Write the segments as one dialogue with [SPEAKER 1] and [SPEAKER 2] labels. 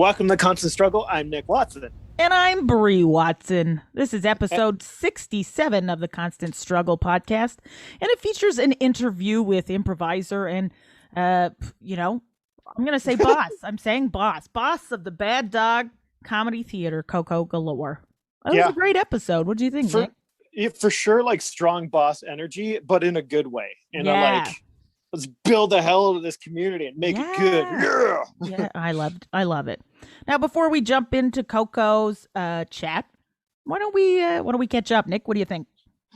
[SPEAKER 1] Welcome to Constant Struggle. I'm Nick Watson.
[SPEAKER 2] And I'm Brie Watson. This is episode 67 of the Constant Struggle podcast. And it features an interview with improviser and, I'm going to say boss. I'm saying boss. Boss of the Bad Dog Comedy Theater, Coko Galore. That was a great episode. What do you think, Nick?
[SPEAKER 1] For sure, like strong boss energy, but in a good way. Let's build the hell out of this community and make it good.
[SPEAKER 2] Yeah, I love it. Now, before we jump into Coco's chat, why don't we catch up, Nick? What do you think?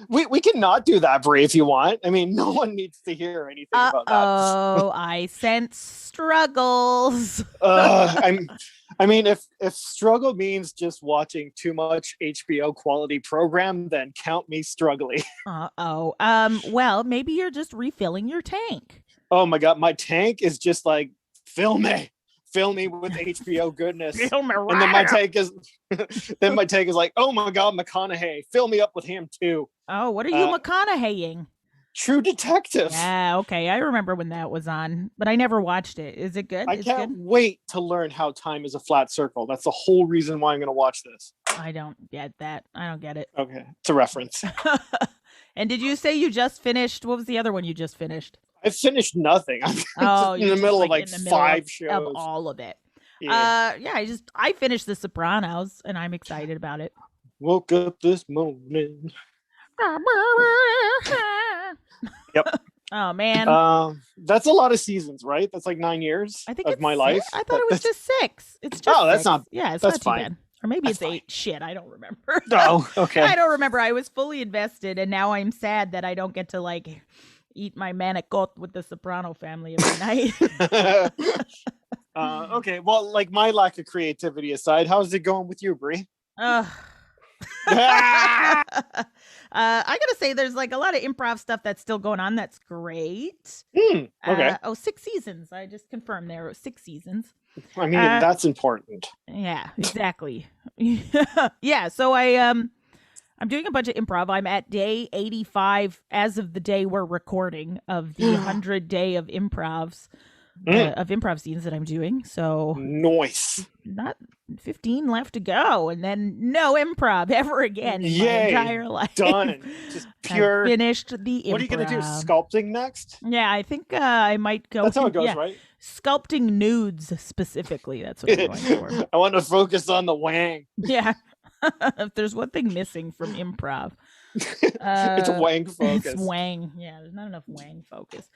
[SPEAKER 1] We can not do that, Brie, if you want. I mean, no one needs to hear anything about that.
[SPEAKER 2] Oh, I sense struggles.
[SPEAKER 1] If struggle means just watching too much HBO quality program, then count me struggling.
[SPEAKER 2] Well, maybe you're just refilling your tank.
[SPEAKER 1] Oh my God, my tank is just like, fill me with HBO goodness.
[SPEAKER 2] Fill me right.
[SPEAKER 1] And then my tank is like, oh my God, McConaughey, fill me up with him too.
[SPEAKER 2] Oh, what are you McConaugheying?
[SPEAKER 1] True Detective.
[SPEAKER 2] Yeah, okay. I remember when that was on, but I never watched it. Is it good?
[SPEAKER 1] I can't wait to learn how time is a flat circle. That's the whole reason why I'm going to watch this.
[SPEAKER 2] I don't get that. I don't get it.
[SPEAKER 1] Okay, it's a reference.
[SPEAKER 2] And did you say you just finished? What was the other one you just finished?
[SPEAKER 1] I finished nothing. I'm in the middle of like 5 shows.
[SPEAKER 2] Of all of it.
[SPEAKER 1] Yeah.
[SPEAKER 2] I finished The Sopranos and I'm excited about it.
[SPEAKER 1] Woke up this morning. Yep.
[SPEAKER 2] Oh man.
[SPEAKER 1] That's a lot of seasons, right? That's like 9 years of my life.
[SPEAKER 2] I thought it was just 6. It's just
[SPEAKER 1] that's
[SPEAKER 2] 6.
[SPEAKER 1] not.
[SPEAKER 2] Yeah, it's
[SPEAKER 1] that's
[SPEAKER 2] not too
[SPEAKER 1] fine.
[SPEAKER 2] bad. Or maybe
[SPEAKER 1] That's
[SPEAKER 2] it's 8.
[SPEAKER 1] fine.
[SPEAKER 2] Shit, I don't remember.
[SPEAKER 1] Oh, okay.
[SPEAKER 2] I don't remember. I was fully invested, and now I'm sad that I don't get to like eat my manicotti with the Soprano family every night.
[SPEAKER 1] Okay. Well, like my lack of creativity aside, how's it going with you, Brie?
[SPEAKER 2] I gotta say, there's like a lot of improv stuff that's still going on. That's great.
[SPEAKER 1] Okay.
[SPEAKER 2] 6 seasons. I just confirmed there were 6 seasons.
[SPEAKER 1] I mean, that's important.
[SPEAKER 2] Yeah, exactly. Yeah. So I'm doing a bunch of improv. I'm at day 85 as of the day we're recording of the 100 day of improvs. Of improv scenes that I'm doing. So
[SPEAKER 1] nice.
[SPEAKER 2] Not 15 left to go, and then no improv ever again in my entire life.
[SPEAKER 1] Done. Just pure.
[SPEAKER 2] I finished the improv.
[SPEAKER 1] What are you gonna do? Sculpting next?
[SPEAKER 2] Yeah, I think I might go.
[SPEAKER 1] That's how it goes, right?
[SPEAKER 2] Sculpting nudes specifically. That's what I'm going for.
[SPEAKER 1] I want to focus on the wang.
[SPEAKER 2] Yeah. If there's one thing missing from improv,
[SPEAKER 1] it's wang focus.
[SPEAKER 2] It's wang. Yeah, there's not enough wang focus.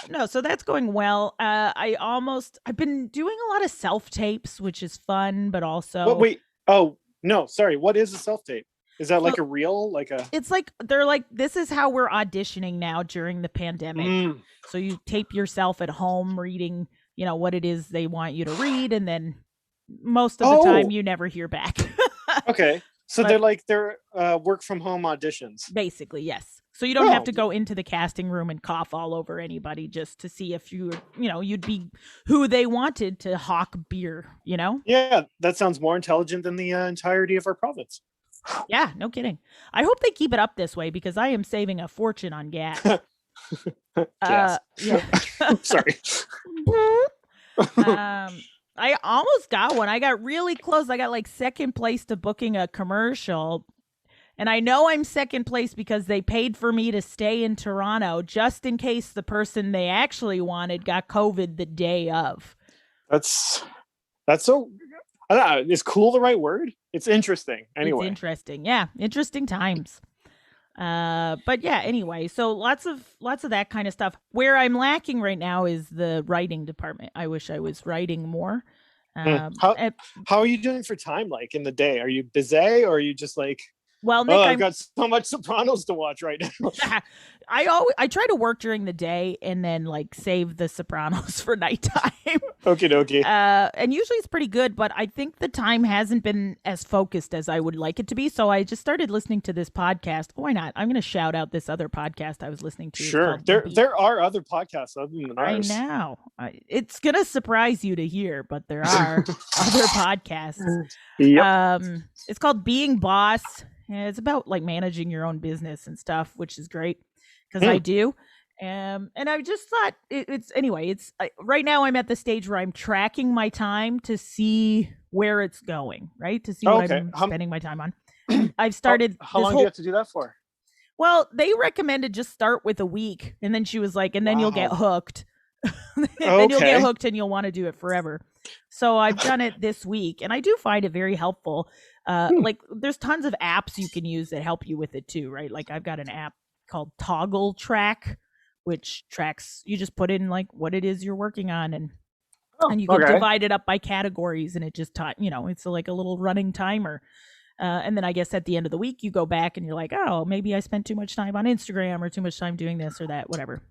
[SPEAKER 2] No, so that's going well. I've been doing a lot of self tapes, which is fun, but also.
[SPEAKER 1] Wait. Oh no, sorry. What is a self tape? Is that like a reel?
[SPEAKER 2] It's like they're like, this is how we're auditioning now during the pandemic. So you tape yourself at home reading, what it is they want you to read, and then most of the time you never hear back.
[SPEAKER 1] Okay. So they're work from home auditions.
[SPEAKER 2] Basically, yes. So you don't have to go into the casting room and cough all over anybody just to see if you'd be who they wanted to hawk beer,
[SPEAKER 1] Yeah, that sounds more intelligent than the entirety of our province.
[SPEAKER 2] Yeah, no kidding. I hope they keep it up this way because I am saving a fortune on gas.
[SPEAKER 1] Yes.
[SPEAKER 2] Yeah.
[SPEAKER 1] Sorry.
[SPEAKER 2] I almost got one. I got really close. I got like second place to booking a commercial. And I know I'm second place because they paid for me to stay in Toronto just in case the person they actually wanted got COVID the day of.
[SPEAKER 1] That's so, I don't know, is cool the right word? It's interesting. Anyway.
[SPEAKER 2] It's interesting. Yeah. Interesting times. But yeah, anyway, so lots of that kind of stuff. Where I'm lacking right now is the writing department. I wish I was writing more.
[SPEAKER 1] How are you doing for time, like in the day? Are you busy or are you just like,
[SPEAKER 2] well, Nick,
[SPEAKER 1] I've got so much Sopranos to watch right now.
[SPEAKER 2] I try to work during the day and then like save the Sopranos for nighttime.
[SPEAKER 1] Okay.
[SPEAKER 2] And usually it's pretty good, but I think the time hasn't been as focused as I would like it to be. So I just started listening to this podcast. Why not? I'm going to shout out this other podcast I was listening to.
[SPEAKER 1] Sure. There are other podcasts other than ours.
[SPEAKER 2] I know. It's going to surprise you to hear, but there are other podcasts.
[SPEAKER 1] Yep.
[SPEAKER 2] It's called Being Boss. It's about like managing your own business and stuff, which is great because I do. And I just thought it's right now I'm at the stage where I'm tracking my time to see where it's going, right? To see what
[SPEAKER 1] Okay.
[SPEAKER 2] I'm spending my time on. I've started
[SPEAKER 1] How long do you have to do that for?
[SPEAKER 2] Well, they recommended just start with a week, and then she was like, and then you'll get hooked. Then you'll get hooked and you'll want to do it forever. So I've done it this week, and I do find it very helpful. Like there's tons of apps you can use that help you with it too, right? Like I've got an app called Toggle Track, which tracks, you just put in like what it is you're working on, and you can divide it up by categories, and it just it's like a little running timer. And then I guess at the end of the week, you go back and you're like, oh, maybe I spent too much time on Instagram or too much time doing this or that, whatever.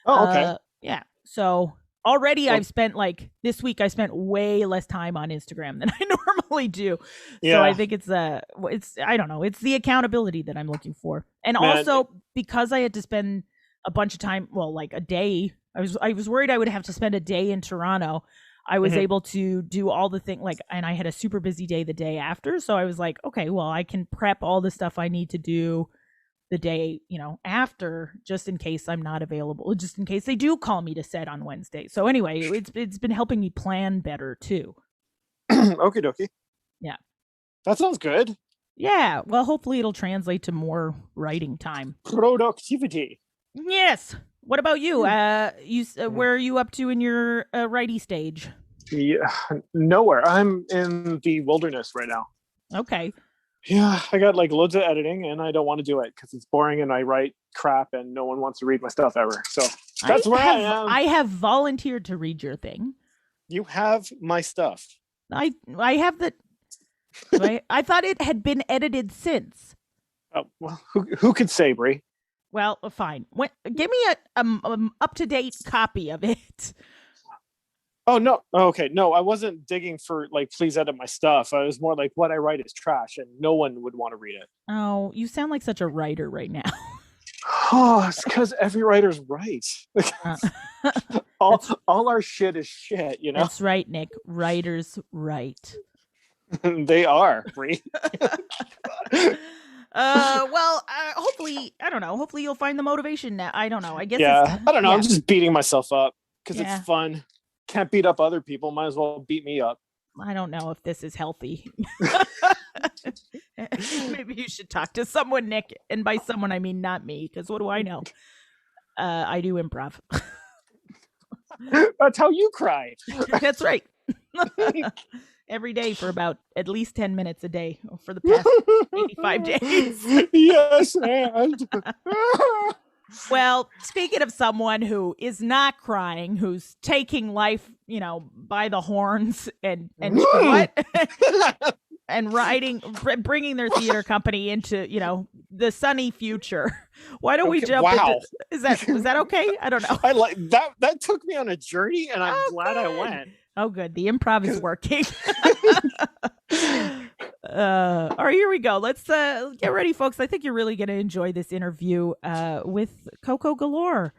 [SPEAKER 1] Oh, okay.
[SPEAKER 2] Yeah. So already I've spent this week, I spent way less time on Instagram than I normally do. Yeah. So I think it's I don't know. It's the accountability that I'm looking for. And also because I had to spend a bunch of time, like a day, I was worried I would have to spend a day in Toronto. I was able to do all the things and I had a super busy day the day after. So I was like, okay, well, I can prep all the stuff I need to do the day, after, just in case I'm not available, just in case they do call me to set on Wednesday. So anyway, it's been helping me plan better too.
[SPEAKER 1] Okie dokie.
[SPEAKER 2] Yeah.
[SPEAKER 1] That sounds good.
[SPEAKER 2] Yeah. Well, hopefully it'll translate to more writing time.
[SPEAKER 1] Productivity.
[SPEAKER 2] Yes. What about you? Where are you up to in your righty stage?
[SPEAKER 1] Yeah, nowhere. I'm in the wilderness right now.
[SPEAKER 2] Okay.
[SPEAKER 1] Yeah, I got loads of editing, and I don't want to do it because it's boring, and I write crap, and no one wants to read my stuff ever. So that's where I am.
[SPEAKER 2] I have volunteered to read your thing.
[SPEAKER 1] You have my stuff.
[SPEAKER 2] I have the. I thought it had been edited since.
[SPEAKER 1] Oh well, who could say, Brie?
[SPEAKER 2] Well, fine. Give me a up-to-date copy of it.
[SPEAKER 1] Oh, no. Okay. No, I wasn't digging for please edit my stuff. I was more like, what I write is trash and no one would want to read it.
[SPEAKER 2] Oh, you sound like such a writer right now.
[SPEAKER 1] Oh, it's because every writer's right. All our shit is shit,
[SPEAKER 2] That's right, Nick. Writers write.
[SPEAKER 1] They are, Brie.
[SPEAKER 2] Hopefully, I don't know. Hopefully you'll find the motivation now. I don't know. I guess.
[SPEAKER 1] Yeah, I don't know. Yeah. I'm just beating myself up because it's fun. Can't beat up other people. Might as well beat me up.
[SPEAKER 2] I don't know if this is healthy. Maybe you should talk to someone, Nick. And by someone, I mean not me, because what do I know? I do improv.
[SPEAKER 1] That's how you cry.
[SPEAKER 2] That's right. Every day for about at least 10 minutes a day for the past 85 days.
[SPEAKER 1] Yes, and
[SPEAKER 2] well, speaking of someone who is not crying, who's taking life, by the horns and what? And bringing their theater company into, the sunny future. Why don't we jump into, was that okay? I don't know.
[SPEAKER 1] I like that took me on a journey, and I'm glad I went.
[SPEAKER 2] Oh, good. The improv is working. All right, here we go. Let's get ready, folks. I think you're really going to enjoy this interview with Coko Galore.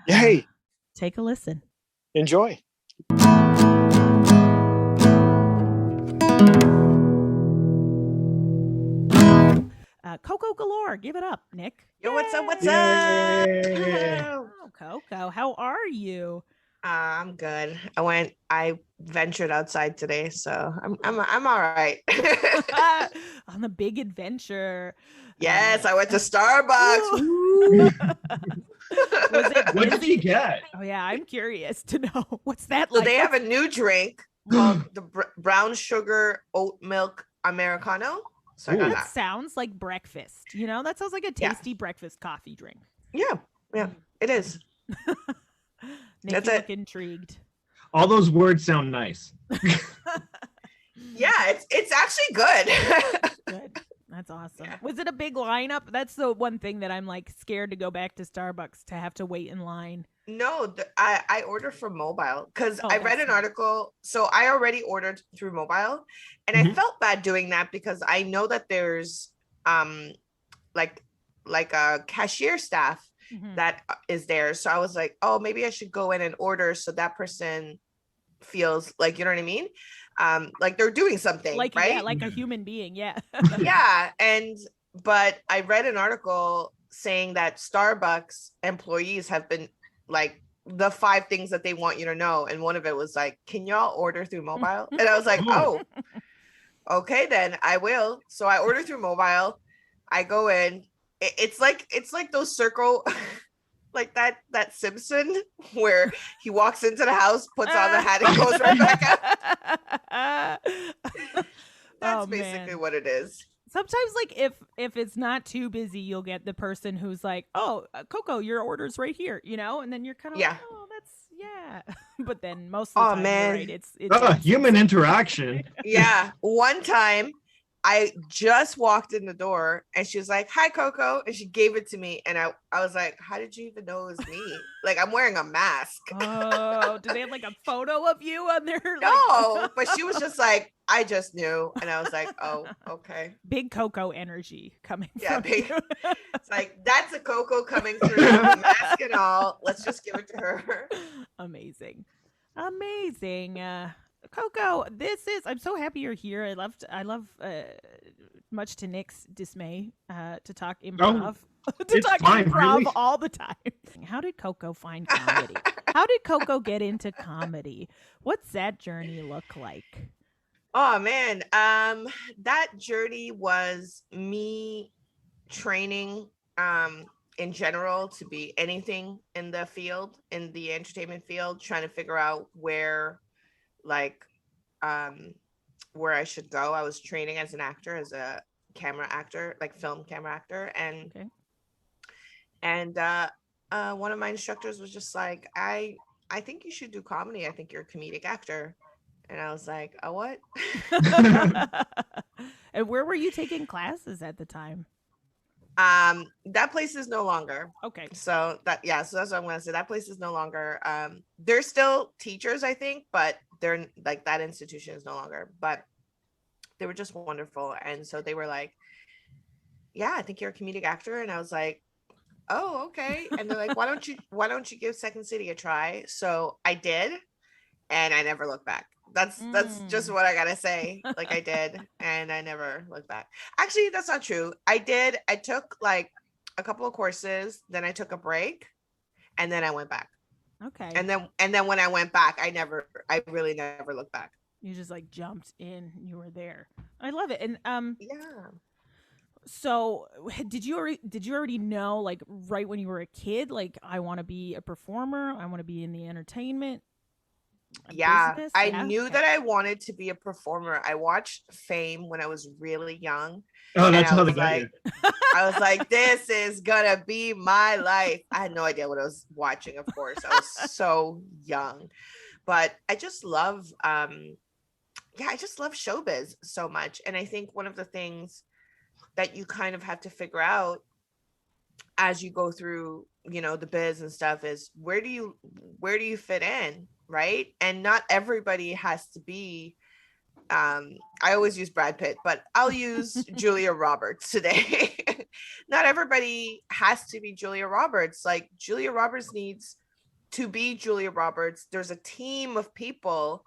[SPEAKER 1] Yay.
[SPEAKER 2] Take a listen.
[SPEAKER 1] Enjoy.
[SPEAKER 2] Coko Galore, give it up, Nick.
[SPEAKER 3] Yo, what's up?
[SPEAKER 2] Hello, Coko. How are you?
[SPEAKER 3] I'm good. I ventured outside today, so I'm all right.
[SPEAKER 2] On the big adventure.
[SPEAKER 3] Yes, I went to Starbucks.
[SPEAKER 4] What did you get?
[SPEAKER 2] Oh yeah, I'm curious to know what's that
[SPEAKER 3] So
[SPEAKER 2] like.
[SPEAKER 3] they have a new drink called the brown sugar oat milk Americano. So I got that.
[SPEAKER 2] Sounds like breakfast. That sounds like a tasty breakfast coffee drink.
[SPEAKER 3] Yeah, it is.
[SPEAKER 2] Nick, you look intrigued.
[SPEAKER 4] All those words sound nice.
[SPEAKER 3] Yeah, it's actually good.
[SPEAKER 2] Good. That's awesome. Yeah. Was it a big lineup? That's the one thing that I'm scared to go back to Starbucks to have to wait in line.
[SPEAKER 3] No, I ordered from mobile because I read an article. So I already ordered through mobile, and I felt bad doing that because I know that there's like a cashier staff that is there. So I was like, oh, maybe I should go in and order so that person feels like, you know what I mean? Like they're doing something, right?
[SPEAKER 2] Yeah, like a human being. Yeah.
[SPEAKER 3] Yeah. But I read an article saying that Starbucks employees have been like the 5 things that they want you to know. And one of it was like, can y'all order through mobile? And I was like, oh, okay, then I will. So I order through mobile. I go in. It's like those circle, like that Simpson where he walks into the house, puts on the hat, and goes right back out. That's basically what it is.
[SPEAKER 2] Sometimes, like, if it's not too busy, you'll get the person who's like, oh, Coko, your order's right here, you know, and then you're kind of like, oh, that's but then most of the time,
[SPEAKER 3] man,
[SPEAKER 2] you're right, it's
[SPEAKER 4] human interaction.
[SPEAKER 3] Yeah, one time I just walked in the door and she was like, hi, Coko, and she gave it to me, and I was like, how did you even know it was me? Like, I'm wearing a mask.
[SPEAKER 2] Oh, do they have like a photo of you on there?
[SPEAKER 3] No, but she was just like, I just knew, and I was like, oh, okay.
[SPEAKER 2] Big Coko energy coming
[SPEAKER 3] from
[SPEAKER 2] you.
[SPEAKER 3] It's like, that's a Coko coming through, mask and all. Let's just give it to her.
[SPEAKER 2] Amazing. Coko, I'm so happy you're here. I love much to Nick's dismay, to talk improv. To talk improv really? All the time. How did Coko find comedy? How did Coko get into comedy? What's that journey look like?
[SPEAKER 3] Oh man, that journey was me training in general to be anything in the field, in the entertainment field, trying to figure out where I should go. I was training as an actor, as a camera actor, like film camera actor, and one of my instructors was just like, I think you should do comedy. I think you're a comedic actor. And I was like, oh, what?
[SPEAKER 2] And where were you taking classes at the time?
[SPEAKER 3] That place is no longer.
[SPEAKER 2] Okay.
[SPEAKER 3] So that's what I'm going to say. That place is no longer. There's still teachers, I think, but they're like, that institution is no longer, but they were just wonderful. And so they were like, yeah, I think you're a comedic actor. And I was like, oh, okay. And they're like, why don't you give Second City a try? So I did, and I never looked back. That's just what I gotta say. Like, I did, and I never looked back. Actually, that's not true. I took like a couple of courses, then I took a break, and then I went back.
[SPEAKER 2] Okay.
[SPEAKER 3] And then when I went back, I really never looked back.
[SPEAKER 2] You just like jumped in, you were there. I love it. And
[SPEAKER 3] yeah.
[SPEAKER 2] So did you already know, like, right when you were a kid, like, I want to be a performer, I want to be in the entertainment business?
[SPEAKER 3] I knew that I wanted to be a performer. I watched Fame when I was really young.
[SPEAKER 4] Oh, that's how they got you.
[SPEAKER 3] I was like, this is gonna be my life. I had no idea what I was watching, of course. I was so young. But I just love showbiz so much. And I think one of the things that you kind of have to figure out as you go through, you know, the biz and stuff is, where do you fit in, right? And not everybody has to be, I always use Brad Pitt, but I'll use Julia Roberts today. Not everybody has to be Julia Roberts. Like, Julia Roberts needs to be Julia Roberts. There's a team of people,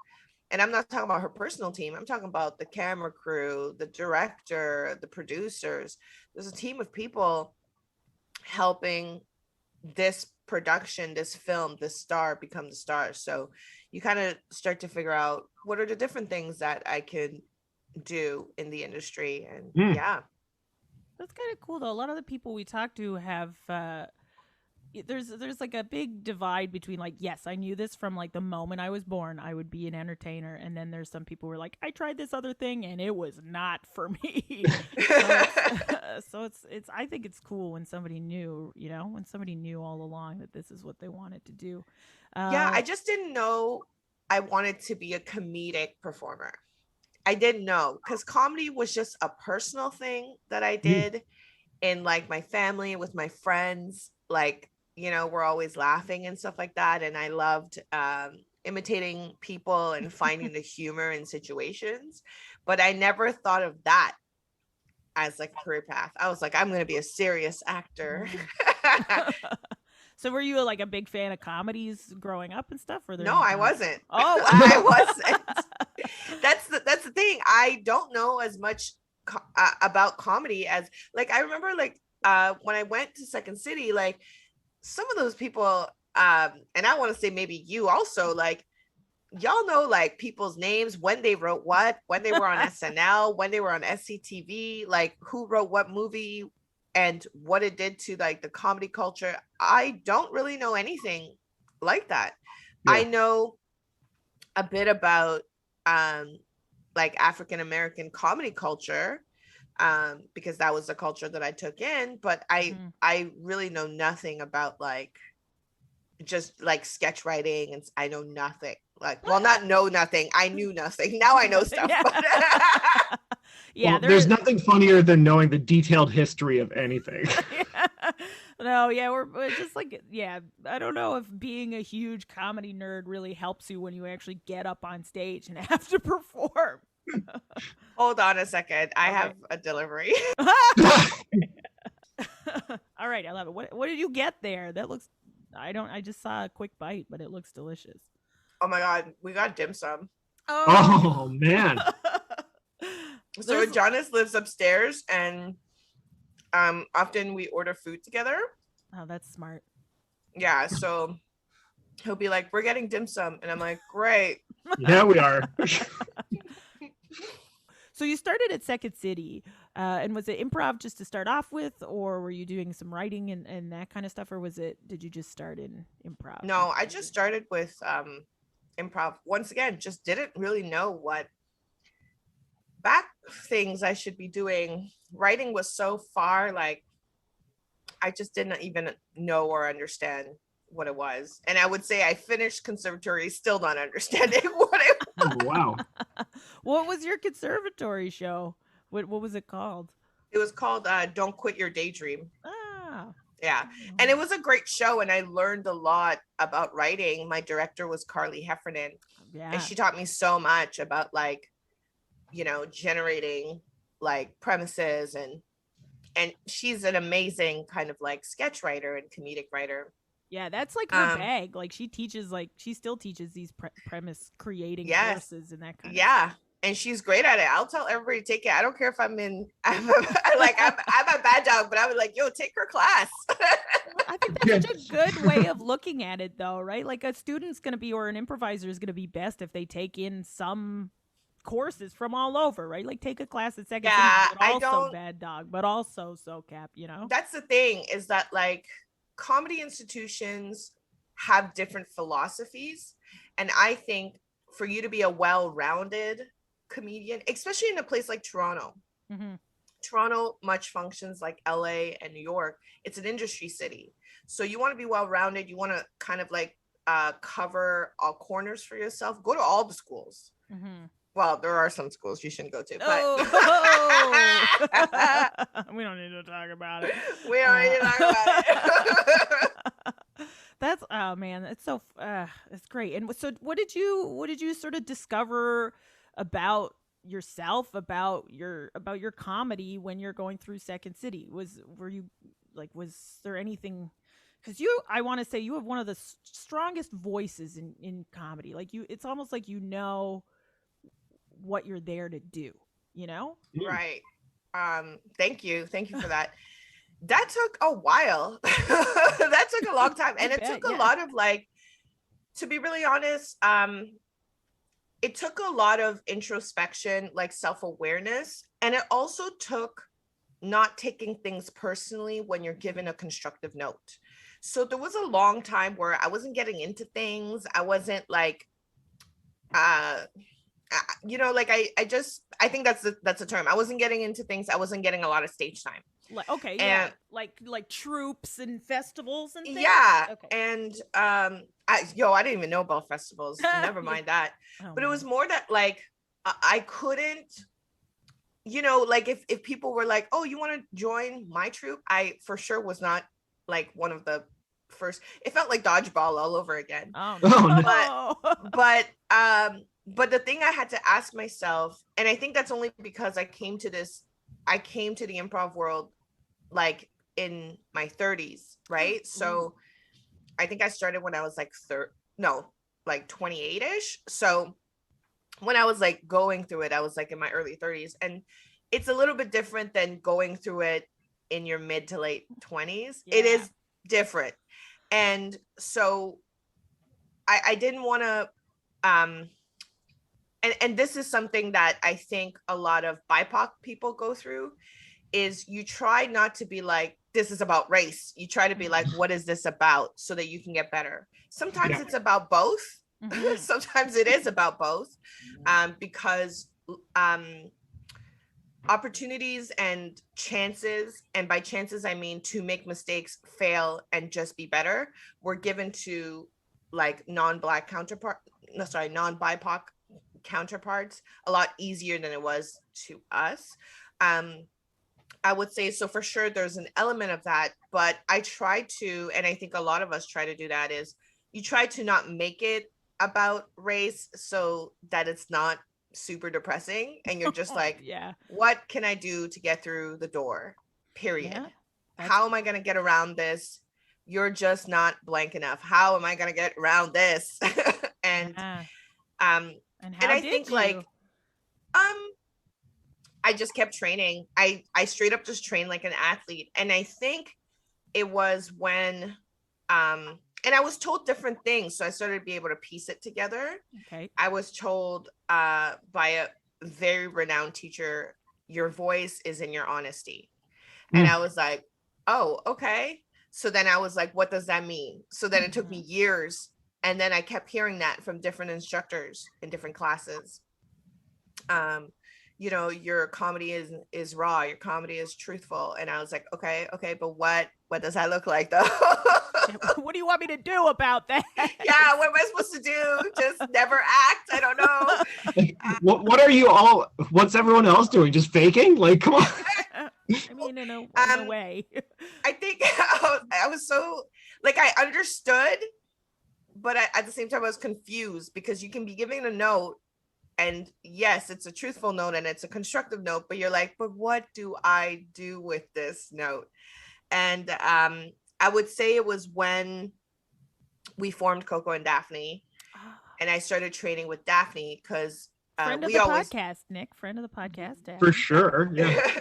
[SPEAKER 3] and I'm not talking about her personal team. I'm talking about the camera crew, the director, the producers. There's a team of people helping this production, this film, this star become the star. So you kind of start to figure out, what are the different things that I could do in the industry. And yeah.
[SPEAKER 2] That's kind of cool, though. A lot of the people we talk to have there's like a big divide between, like, yes, I knew this from like the moment I was born, I would be an entertainer, and then there's some people who are like, I tried this other thing and it was not for me. So it's I think it's cool when somebody knew, you know, when somebody knew all along that this is what they wanted to do.
[SPEAKER 3] I just didn't know I wanted to be a comedic performer. I didn't know, because comedy was just a personal thing that I did in like my family, with my friends. Like, you know, we're always laughing and stuff like that. And I loved imitating people and finding the humor in situations. But I never thought of that as like a career path. I was like, I'm going to be a serious actor.
[SPEAKER 2] So were you like a big fan of comedies growing up and stuff? Or
[SPEAKER 3] no, I wasn't.
[SPEAKER 2] Oh,
[SPEAKER 3] I wasn't. That's the thing. I don't know as much about comedy as, like, I remember like when I went to Second City, like some of those people, and I want to say maybe you also, like y'all know like people's names, when they wrote what, when they were on SNL, when they were on SCTV, like who wrote what movie and what it did to like the comedy culture. I don't really know anything like that. Yeah. I know a bit about like African American comedy culture, because that was the culture that I took in, but I really know nothing about like just like sketch writing, and I know nothing. Like, well, not know nothing. I knew nothing. Now I know stuff.
[SPEAKER 2] Yeah.
[SPEAKER 3] But
[SPEAKER 2] Yeah,
[SPEAKER 4] well, there's nothing funnier than knowing the detailed history of anything.
[SPEAKER 2] Yeah. No, yeah, we're just like, yeah, I don't know if being a huge comedy nerd really helps you when you actually get up on stage and have to perform.
[SPEAKER 3] Hold on a second. I have a delivery.
[SPEAKER 2] All right, I love it. What did you get there? That looks, I just saw a quick bite, but it looks delicious.
[SPEAKER 3] Oh my God, we got dim sum.
[SPEAKER 4] Oh man.
[SPEAKER 3] So Jonas lives upstairs, and often we order food together.
[SPEAKER 2] Oh, that's smart.
[SPEAKER 3] Yeah, so he'll be like, we're getting dim sum, and I'm like, great.
[SPEAKER 4] Yeah, we are.
[SPEAKER 2] So you started at Second City, and was it improv just to start off with, or were you doing some writing and that kind of stuff, or did you just start in improv?
[SPEAKER 3] No, I just started with improv. Once again, just didn't really know what back things I should be doing. Writing was so far, like I just didn't even know or understand what it was. And I would say I finished conservatory still not understanding what it was.
[SPEAKER 4] Oh, wow.
[SPEAKER 2] What was your conservatory show? What was it called?
[SPEAKER 3] It was called Don't Quit Your Daydream.
[SPEAKER 2] Ah.
[SPEAKER 3] Yeah. And it was a great show, and I learned a lot about writing. My director was Carly Heffernan.
[SPEAKER 2] Yeah.
[SPEAKER 3] And she taught me so much about like, you know, generating like premises, and she's an amazing kind of like sketch writer and comedic writer.
[SPEAKER 2] Yeah, that's like her bag. Like she still teaches these premise creating courses and that kind of stuff.
[SPEAKER 3] And she's great at it. I'll tell everybody to take it. I don't care if I'm a bad dog, but I was like, yo, take her class.
[SPEAKER 2] I think that's such a good way of looking at it though, right? Like a student's going to be, or an improviser is going to be best if they take in some courses from all over, right? Like take a class at Second City, but also bad dog, but also SoCap, you know?
[SPEAKER 3] That's the thing, is that like comedy institutions have different philosophies. And I think for you to be a well-rounded comedian, especially in a place like Toronto, Toronto much functions like LA and New York. It's an industry city. So you want to be well-rounded. You want to kind of like cover all corners for yourself. Go to all the schools. Well, there are some schools you shouldn't go to, but
[SPEAKER 2] we don't need to talk about it.
[SPEAKER 3] We don't need to talk about it.
[SPEAKER 2] That's, oh man, it's so it's great. And so what did you sort of discover about yourself, about your comedy when you're going through Second City? Was there anything, because I want to say you have one of the strongest voices in comedy. Like it's almost like you know what you're there to do, you know?
[SPEAKER 3] Right. Thank you for that. That took a while. That took a long time, and it took a lot of, like, to be really honest, it took a lot of introspection, like self-awareness, and it also took not taking things personally when you're given a constructive note. So there was a long time where I wasn't getting into things. I wasn't like you know, like I think that's the term. I wasn't getting into things. I wasn't getting a lot of stage time.
[SPEAKER 2] Okay, and, yeah, like troops and festivals and things.
[SPEAKER 3] Yeah, okay. And I didn't even know about festivals. Never mind that. But it was more that like I couldn't, you know, like if people were like, oh, you want to join my troupe, I for sure was not like one of the first. It felt like dodgeball all over again.
[SPEAKER 2] Oh no.
[SPEAKER 3] But the thing I had to ask myself, and I think that's only because I came to the improv world like in my 30s, right? So I think I started when I was like 28ish. So when I was like going through it, I was like in my early 30s, and it's a little bit different than going through it in your mid to late 20s.
[SPEAKER 2] Yeah.
[SPEAKER 3] It is different. And so I didn't want to, and this is something that I think a lot of BIPOC people go through, is you try not to be like, this is about race. You try to be like, what is this about, so that you can get better. Sometimes it's about both. Sometimes it is about both, because opportunities and chances, and by chances I mean to make mistakes, fail, and just be better, were given to like non-BIPOC counterparts a lot easier than it was to us. I would say, so for sure there's an element of that, but I try to, and I think a lot of us try to do that, is you try to not make it about race so that it's not super depressing, and you're just like, what can I do to get through the door, period? How am I going to get around this? You're just not blank enough. How am I going to get around this? And I think like I just kept training. I straight up just trained like an athlete. And I think it was when and I was told different things, so I started to be able to piece it together. I was told by a very renowned teacher, your voice is in your honesty. And I was like, oh, okay. So then I was like, what does that mean? So then it took me years, and then I kept hearing that from different instructors in different classes. You know, your comedy is raw, your comedy is truthful. And I was like, okay, but what does that look like though?
[SPEAKER 2] What do you want me to do about that?
[SPEAKER 3] Yeah, what am I supposed to do? Just never act? I don't know.
[SPEAKER 4] What are you all, what's everyone else doing? Just faking? Like, come on.
[SPEAKER 2] I mean, in a way.
[SPEAKER 3] I think I was so, like, I understood, but at the same time I was confused, because you can be giving a note, and yes, it's a truthful note and it's a constructive note, but you're like, but what do I do with this note? And I would say it was when we formed Coko and Daphne, and I started training with Daphne, because
[SPEAKER 2] friend of the podcast, Nick, friend of the podcast. Daphne.
[SPEAKER 4] For sure, yeah.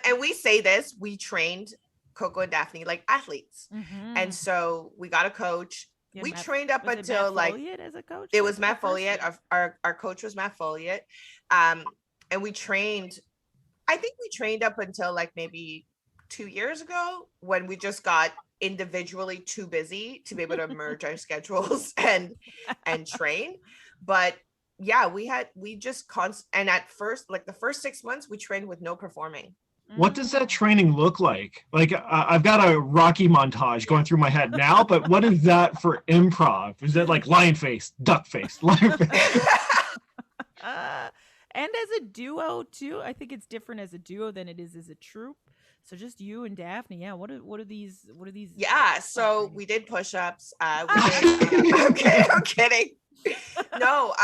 [SPEAKER 3] and we say this, we trained Coko and Daphne like athletes, and so we got a coach. Yeah, we trained up until like
[SPEAKER 2] as a coach?
[SPEAKER 3] It was Matt Folliett. Our coach was Matt Folliett, and we trained. I think we trained up until like maybe 2 years ago, when we just got individually too busy to be able to merge our schedules and train. But yeah, we just and at first, like the first 6 months, we trained with no performing.
[SPEAKER 4] What does that training look like? Like, I've got a Rocky montage going through my head now, but what is that for improv? Is it like lion face, duck face, lion face?
[SPEAKER 2] And as a duo too, I think it's different as a duo than it is as a troupe. So just you and Daphne, yeah. What are these?
[SPEAKER 3] Yeah. So we did push-ups. I'm kidding. No.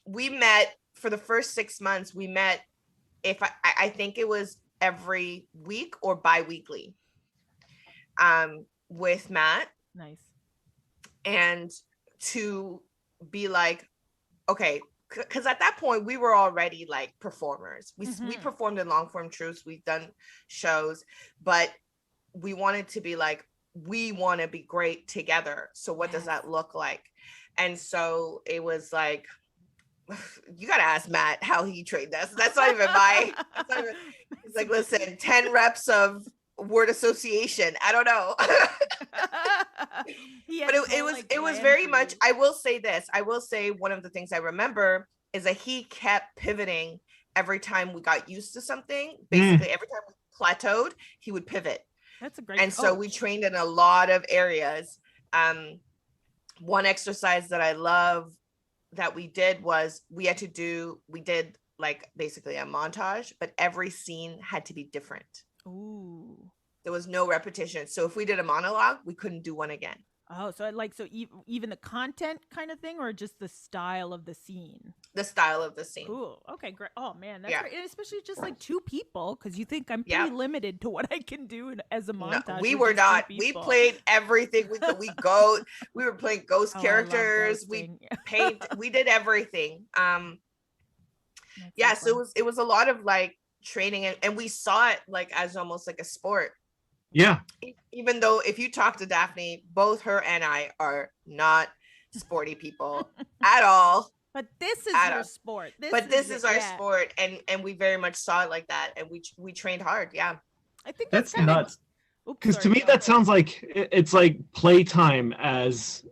[SPEAKER 3] We met for the first 6 months. We met. If I think it was every week or bi-weekly. With Matt.
[SPEAKER 2] Nice. And
[SPEAKER 3] to be like, okay. Because at that point we were already like performers. We performed in long form troupes. We've done shows, but we wanted to be like, we want to be great together. So what does that look like? And so it was like, you got to ask Matt how he trained us. That's not even he's like, listen, 10 reps of word association. I don't know. But it was very much, I will say this. I will say one of the things I remember is that he kept pivoting every time we got used to something. Basically, every time we plateaued, he would pivot.
[SPEAKER 2] That's a great
[SPEAKER 3] And so we trained in a lot of areas. One exercise that I love that we did was we did like basically a montage, but every scene had to be different.
[SPEAKER 2] Ooh.
[SPEAKER 3] There was no repetition. So if we did a monologue, we couldn't do one again.
[SPEAKER 2] Oh, so even the content kind of thing, or just the style of the scene?
[SPEAKER 3] The style of the scene.
[SPEAKER 2] Cool. Okay, great. Oh man, that's great. And especially just like two people, because you think I'm pretty limited to what I can do as a montage.
[SPEAKER 3] No, we were not. We played everything. We were playing ghost characters. We paint. We did everything. So it was a lot of like training, and we saw it like as almost like a sport.
[SPEAKER 4] Yeah.
[SPEAKER 3] Even though if you talk to Daphne, both her and I are not sporty people at all.
[SPEAKER 2] But this is your sport.
[SPEAKER 3] This is our sport, and we very much saw it like that, and we trained hard. Yeah,
[SPEAKER 2] I think
[SPEAKER 4] that's nuts. Because to me, that sounds like it's like playtime as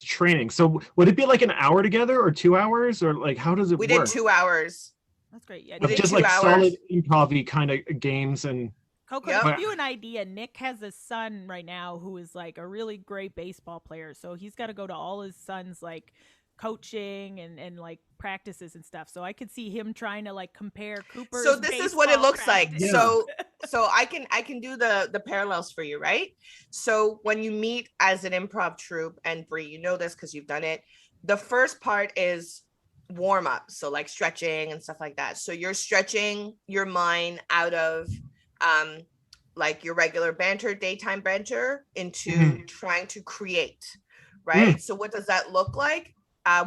[SPEAKER 4] training. So would it be like an hour together or 2 hours, or like how does it work?
[SPEAKER 3] We did 2 hours.
[SPEAKER 2] That's great. Yeah,
[SPEAKER 3] we
[SPEAKER 4] just like solid improv-y kind of games. And
[SPEAKER 2] Coko, to give you an idea, Nick has a son right now who is like a really great baseball player. So he's got to go to all his son's like coaching and like practices and stuff. So I could see him trying to like compare Cooper's.
[SPEAKER 3] So this is what it looks
[SPEAKER 2] practice.
[SPEAKER 3] like. So I can do the parallels for you, right? So when you meet as an improv troupe, and Brie, you know this because you've done it, the first part is warm up. So like stretching and stuff like that. So you're stretching your mind out of like your regular banter, daytime banter, into trying to create, right? So what does that look like?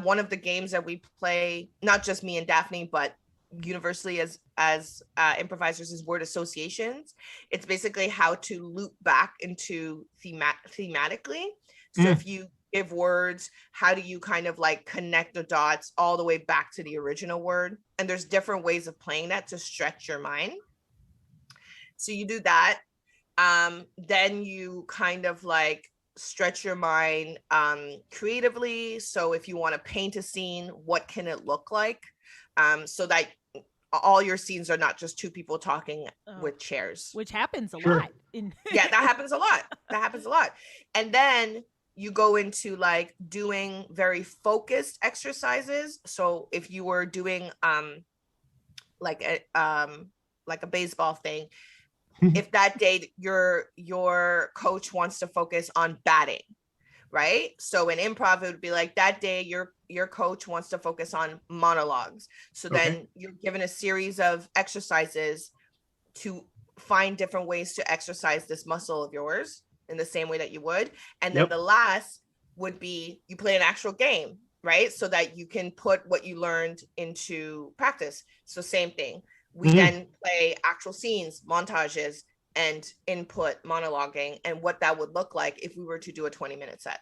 [SPEAKER 3] One of the games that we play, not just me and Daphne, but universally as improvisers, is word associations. It's basically how to loop back into thematically. So if you give words, how do you kind of like connect the dots all the way back to the original word? And there's different ways of playing that to stretch your mind. So you do that. Then you kind of like stretch your mind creatively. So if you want to paint a scene, what can it look like? So that all your scenes are not just two people talking with chairs.
[SPEAKER 2] Which happens a lot.
[SPEAKER 3] Yeah, that happens a lot. And then you go into like doing very focused exercises. So if you were doing like a baseball thing, if that day your coach wants to focus on batting, right? So in improv, it would be like that day your coach wants to focus on monologues. So then you're given a series of exercises to find different ways to exercise this muscle of yours in the same way that you would. And then the last would be you play an actual game, right? So that you can put what you learned into practice. So same thing. We then play actual scenes, montages, and input monologuing, and what that would look like if we were to do a 20-minute set.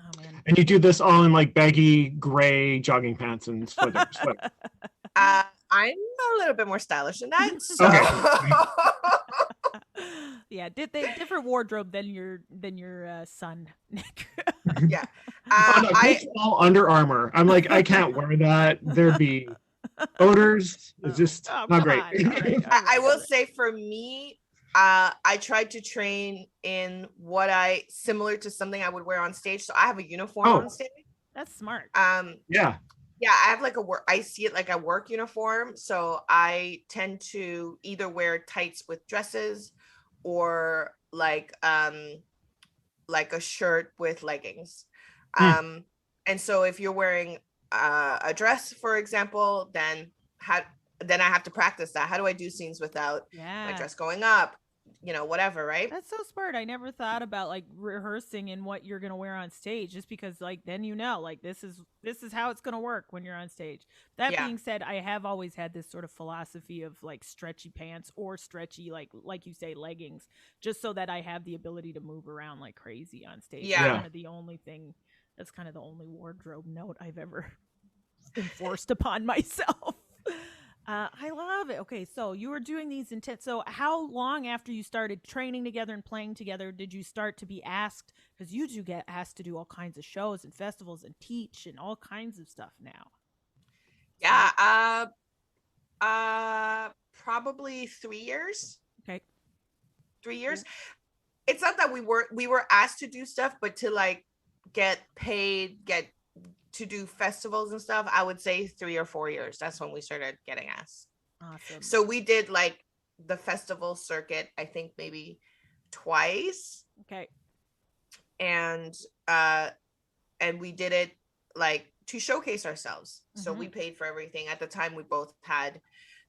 [SPEAKER 2] Oh, man.
[SPEAKER 4] And you do this all in like baggy gray jogging pants and sweater.
[SPEAKER 3] I'm a little bit more stylish than that. So.
[SPEAKER 2] Yeah, different wardrobe than your son, Nick.
[SPEAKER 3] Yeah.
[SPEAKER 4] All Under Armour. I'm like, I can't wear that. There'd be odors. It's just not great.
[SPEAKER 2] All right.
[SPEAKER 3] I will say for me, I tried to train in similar to something I would wear on stage. So I have a uniform on stage.
[SPEAKER 2] That's smart.
[SPEAKER 3] Yeah, I have like I see it like a work uniform. So I tend to either wear tights with dresses or like a shirt with leggings. And so if you're wearing a dress, for example, then I have to practice that. How do I do scenes without my dress going up? Whatever, right?
[SPEAKER 2] That's so smart. I never thought about like rehearsing in what you're gonna wear on stage, just because like then like this is how it's gonna work when you're on stage. That being said, I have always had this sort of philosophy of like stretchy pants or stretchy like you say leggings, just so that I have the ability to move around like crazy on stage.
[SPEAKER 3] Yeah,
[SPEAKER 2] that's kind of the only thing. That's kind of the only wardrobe note I've ever enforced upon myself. I love it. Okay, so you were doing these intense. So how long after you started training together and playing together did you start to be asked? Because you do get asked to do all kinds of shows and festivals and teach and all kinds of stuff now.
[SPEAKER 3] Yeah, probably 3 years.
[SPEAKER 2] Okay,
[SPEAKER 3] 3 years. It's not that we were asked to do stuff, but to like get paid, to do festivals and stuff, I would say 3 or 4 years. That's when we started getting asked.
[SPEAKER 2] Awesome.
[SPEAKER 3] So we did like the festival circuit, I think maybe twice.
[SPEAKER 2] Okay.
[SPEAKER 3] And we did it like to showcase ourselves. So we paid for everything. At the time, we both had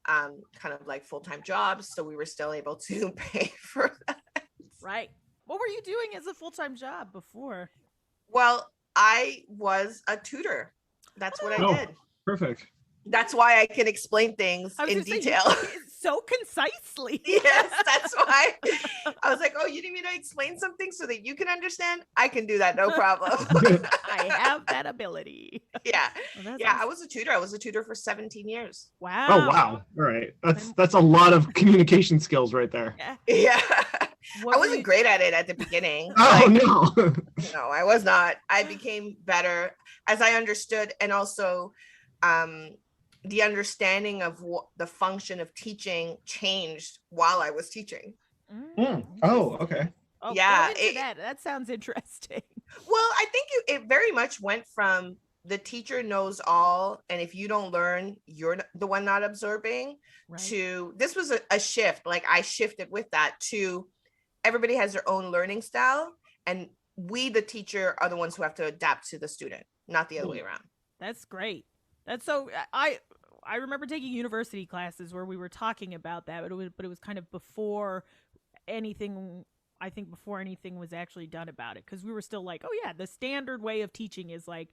[SPEAKER 3] kind of like full-time jobs, so we were still able to pay for that.
[SPEAKER 2] Right. What were you doing as a full-time job before?
[SPEAKER 3] Well, I was a tutor. That's what I did.
[SPEAKER 4] Perfect.
[SPEAKER 3] That's why I can explain things in detail.
[SPEAKER 2] So concisely.
[SPEAKER 3] Yes, that's why I was like, oh, you need me to explain something so that you can understand? I can do that, no problem.
[SPEAKER 2] I have that ability.
[SPEAKER 3] Yeah.
[SPEAKER 2] Well,
[SPEAKER 3] Yeah,
[SPEAKER 2] awesome.
[SPEAKER 3] I was a tutor. I was a tutor for 17 years.
[SPEAKER 2] Wow.
[SPEAKER 4] Oh wow. All right. That's a lot of communication skills right there.
[SPEAKER 3] Yeah.
[SPEAKER 2] What
[SPEAKER 3] I wasn't great at it at the beginning.
[SPEAKER 4] Oh
[SPEAKER 3] like,
[SPEAKER 4] no.
[SPEAKER 3] No, I was not. I became better as I understood, and also the understanding of what the function of teaching changed while I was teaching.
[SPEAKER 4] Oh, okay.
[SPEAKER 2] Oh,
[SPEAKER 3] yeah,
[SPEAKER 2] that sounds interesting.
[SPEAKER 3] Well, I think it very much went from the teacher knows all, and if you don't learn, you're the one not absorbing, right, to this was a shift. Like I shifted with that to everybody has their own learning style, and we, the teacher, are the ones who have to adapt to the student, not the other way around.
[SPEAKER 2] That's great. That's so I remember taking university classes where we were talking about that, but it was kind of before anything. I think before anything was actually done about it, because we were still like, oh yeah, the standard way of teaching is like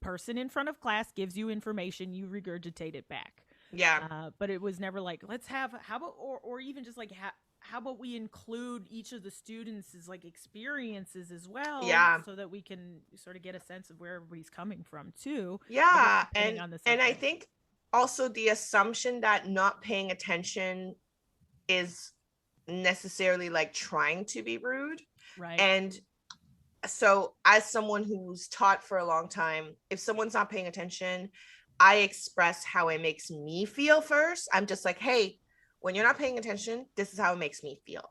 [SPEAKER 2] person in front of class gives you information, you regurgitate it back.
[SPEAKER 3] Yeah.
[SPEAKER 2] But it was never like, let's have, how about, or even just like, how about we include each of the students' like experiences as well, so that we can sort of get a sense of where everybody's coming from too.
[SPEAKER 3] Yeah, and I think also the assumption that not paying attention is necessarily like trying to be rude,
[SPEAKER 2] right?
[SPEAKER 3] And so as someone who's taught for a long time, if someone's not paying attention, I express how it makes me feel first. I'm just like, hey, when you're not paying attention, this is how it makes me feel.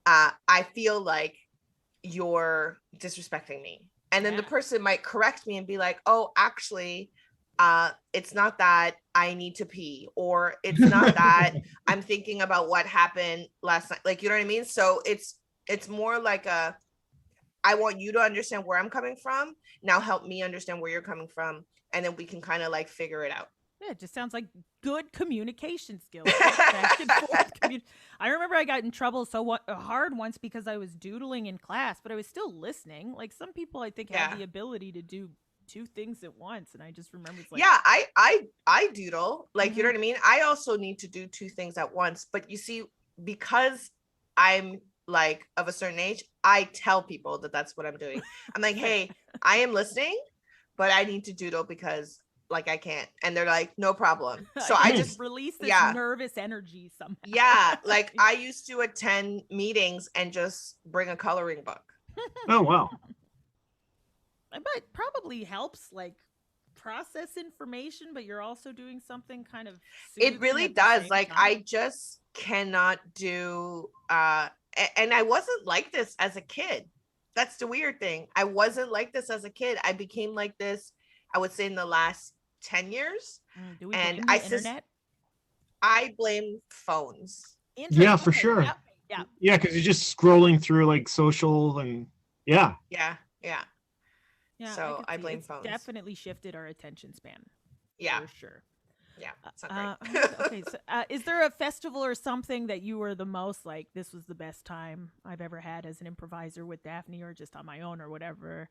[SPEAKER 3] I feel like you're disrespecting me. And then the person might correct me and be like, oh, actually, it's not that I need to pee, or it's not that I'm thinking about what happened last night. Like, you know what I mean? So it's more like I want you to understand where I'm coming from. Now help me understand where you're coming from. And then we can kind of like figure it out.
[SPEAKER 2] Yeah, it just sounds like good communication skills. Back and forth I remember I got in trouble so hard once because I was doodling in class, but I was still listening. Like some people, I think, have the ability to do two things at once, and I just remember it's like,
[SPEAKER 3] yeah, I doodle, like, you know what I mean? I also need to do two things at once, but you see, because I'm like of a certain age, I tell people that that's what I'm doing. I'm like, hey, I am listening, but I need to doodle because like I can't. And they're like, no problem. So I just
[SPEAKER 2] release this nervous energy somehow.
[SPEAKER 3] Yeah, like I used to attend meetings and just bring a coloring book.
[SPEAKER 4] Oh wow.
[SPEAKER 2] But probably helps like process information, but you're also doing something kind of
[SPEAKER 3] it really does. Like time. I just cannot do and I wasn't like this as a kid. That's the weird thing. I wasn't like this as a kid. I became like this, I would say, in the last 10 years.
[SPEAKER 2] Do we blame the internet?
[SPEAKER 3] I blame phones.
[SPEAKER 4] Yeah, for sure. Yeah, because you're just scrolling through like social and
[SPEAKER 3] yeah.
[SPEAKER 2] Yeah,
[SPEAKER 3] so I blame phones.
[SPEAKER 2] Definitely shifted our attention span.
[SPEAKER 3] Yeah,
[SPEAKER 2] for sure.
[SPEAKER 3] Yeah, that's not great.
[SPEAKER 2] Okay, so is there a festival or something that you were the most like, this was the best time I've ever had as an improviser with Daphne, or just on my own or whatever?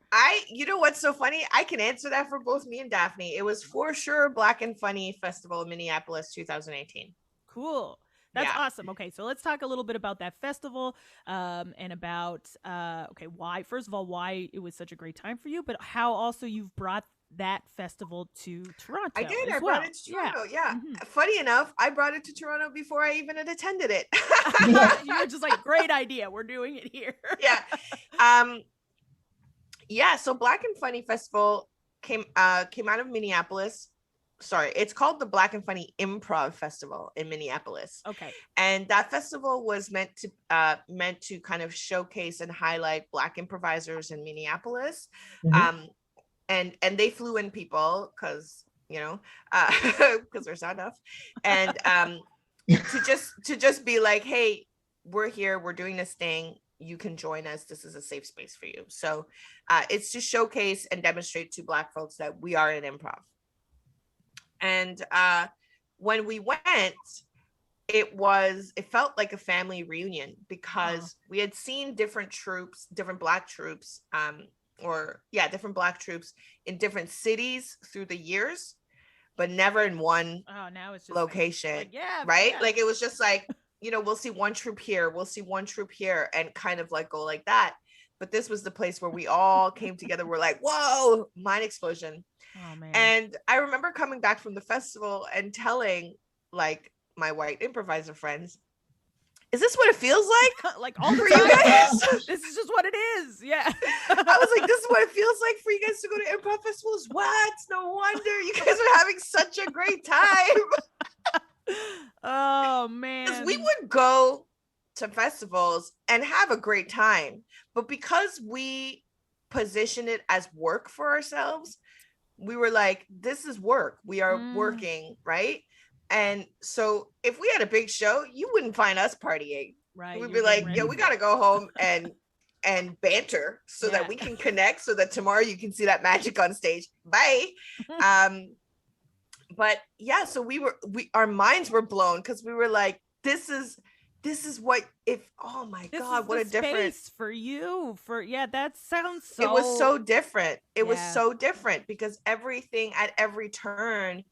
[SPEAKER 3] You know what's so funny? I can answer that for both me and Daphne. It was for sure Black and Funny Festival in Minneapolis, 2018.
[SPEAKER 2] Cool. That's awesome. Okay, so let's talk a little bit about that festival, and about why, first of all, why it was such a great time for you, but how also you've brought that festival to Toronto.
[SPEAKER 3] I did. I brought it to Toronto. Yeah. Funny enough, I brought it to Toronto before I even had attended it.
[SPEAKER 2] You were just like, great idea. We're doing it here.
[SPEAKER 3] Yeah. So Black and Funny Festival came out of Minneapolis. Sorry, it's called the Black and Funny Improv Festival in Minneapolis.
[SPEAKER 2] Okay.
[SPEAKER 3] And that festival was meant to kind of showcase and highlight Black improvisers in Minneapolis. And they flew in people because, you know, because there's not enough. And to just be like, hey, we're here, we're doing this thing, you can join us, this is a safe space for you. So it's to showcase and demonstrate to Black folks that we are in improv. And when we went, it felt like a family reunion, because we had seen different troops, different Black troops, different Black troops in different cities through the years. but never in one
[SPEAKER 2] now it's just
[SPEAKER 3] location.
[SPEAKER 2] like, yeah,
[SPEAKER 3] right?
[SPEAKER 2] yeah.
[SPEAKER 3] Like it was just like, we'll see one troop here, we'll see one troop here, and kind of like go like that. But this was the place where we all came together. We're like, whoa, mind explosion.
[SPEAKER 2] Oh man.
[SPEAKER 3] And I remember coming back from the festival and telling like my white improviser friends, is this what it feels like?
[SPEAKER 2] Like all the
[SPEAKER 3] for
[SPEAKER 2] time.
[SPEAKER 3] you guys?
[SPEAKER 2] This is just what it is. Yeah.
[SPEAKER 3] I was like, this is what it feels like for you guys to go to improv festivals. What? No wonder you guys are having such a great time.
[SPEAKER 2] Oh man.
[SPEAKER 3] Because we would go to festivals and have a great time, but because we position it as work for ourselves, we were like, this is work. We are working, right? And so if we had a big show, you wouldn't find us partying.
[SPEAKER 2] Right.
[SPEAKER 3] We'd be like, yo, we got to go home and banter so that we can connect, so that tomorrow you can see that magic on stage. Bye. But yeah, so our minds were blown, because we were like, this is what, oh my God, what a difference
[SPEAKER 2] for you. That sounds so.
[SPEAKER 3] It was so different. It was so different, because everything at every turn,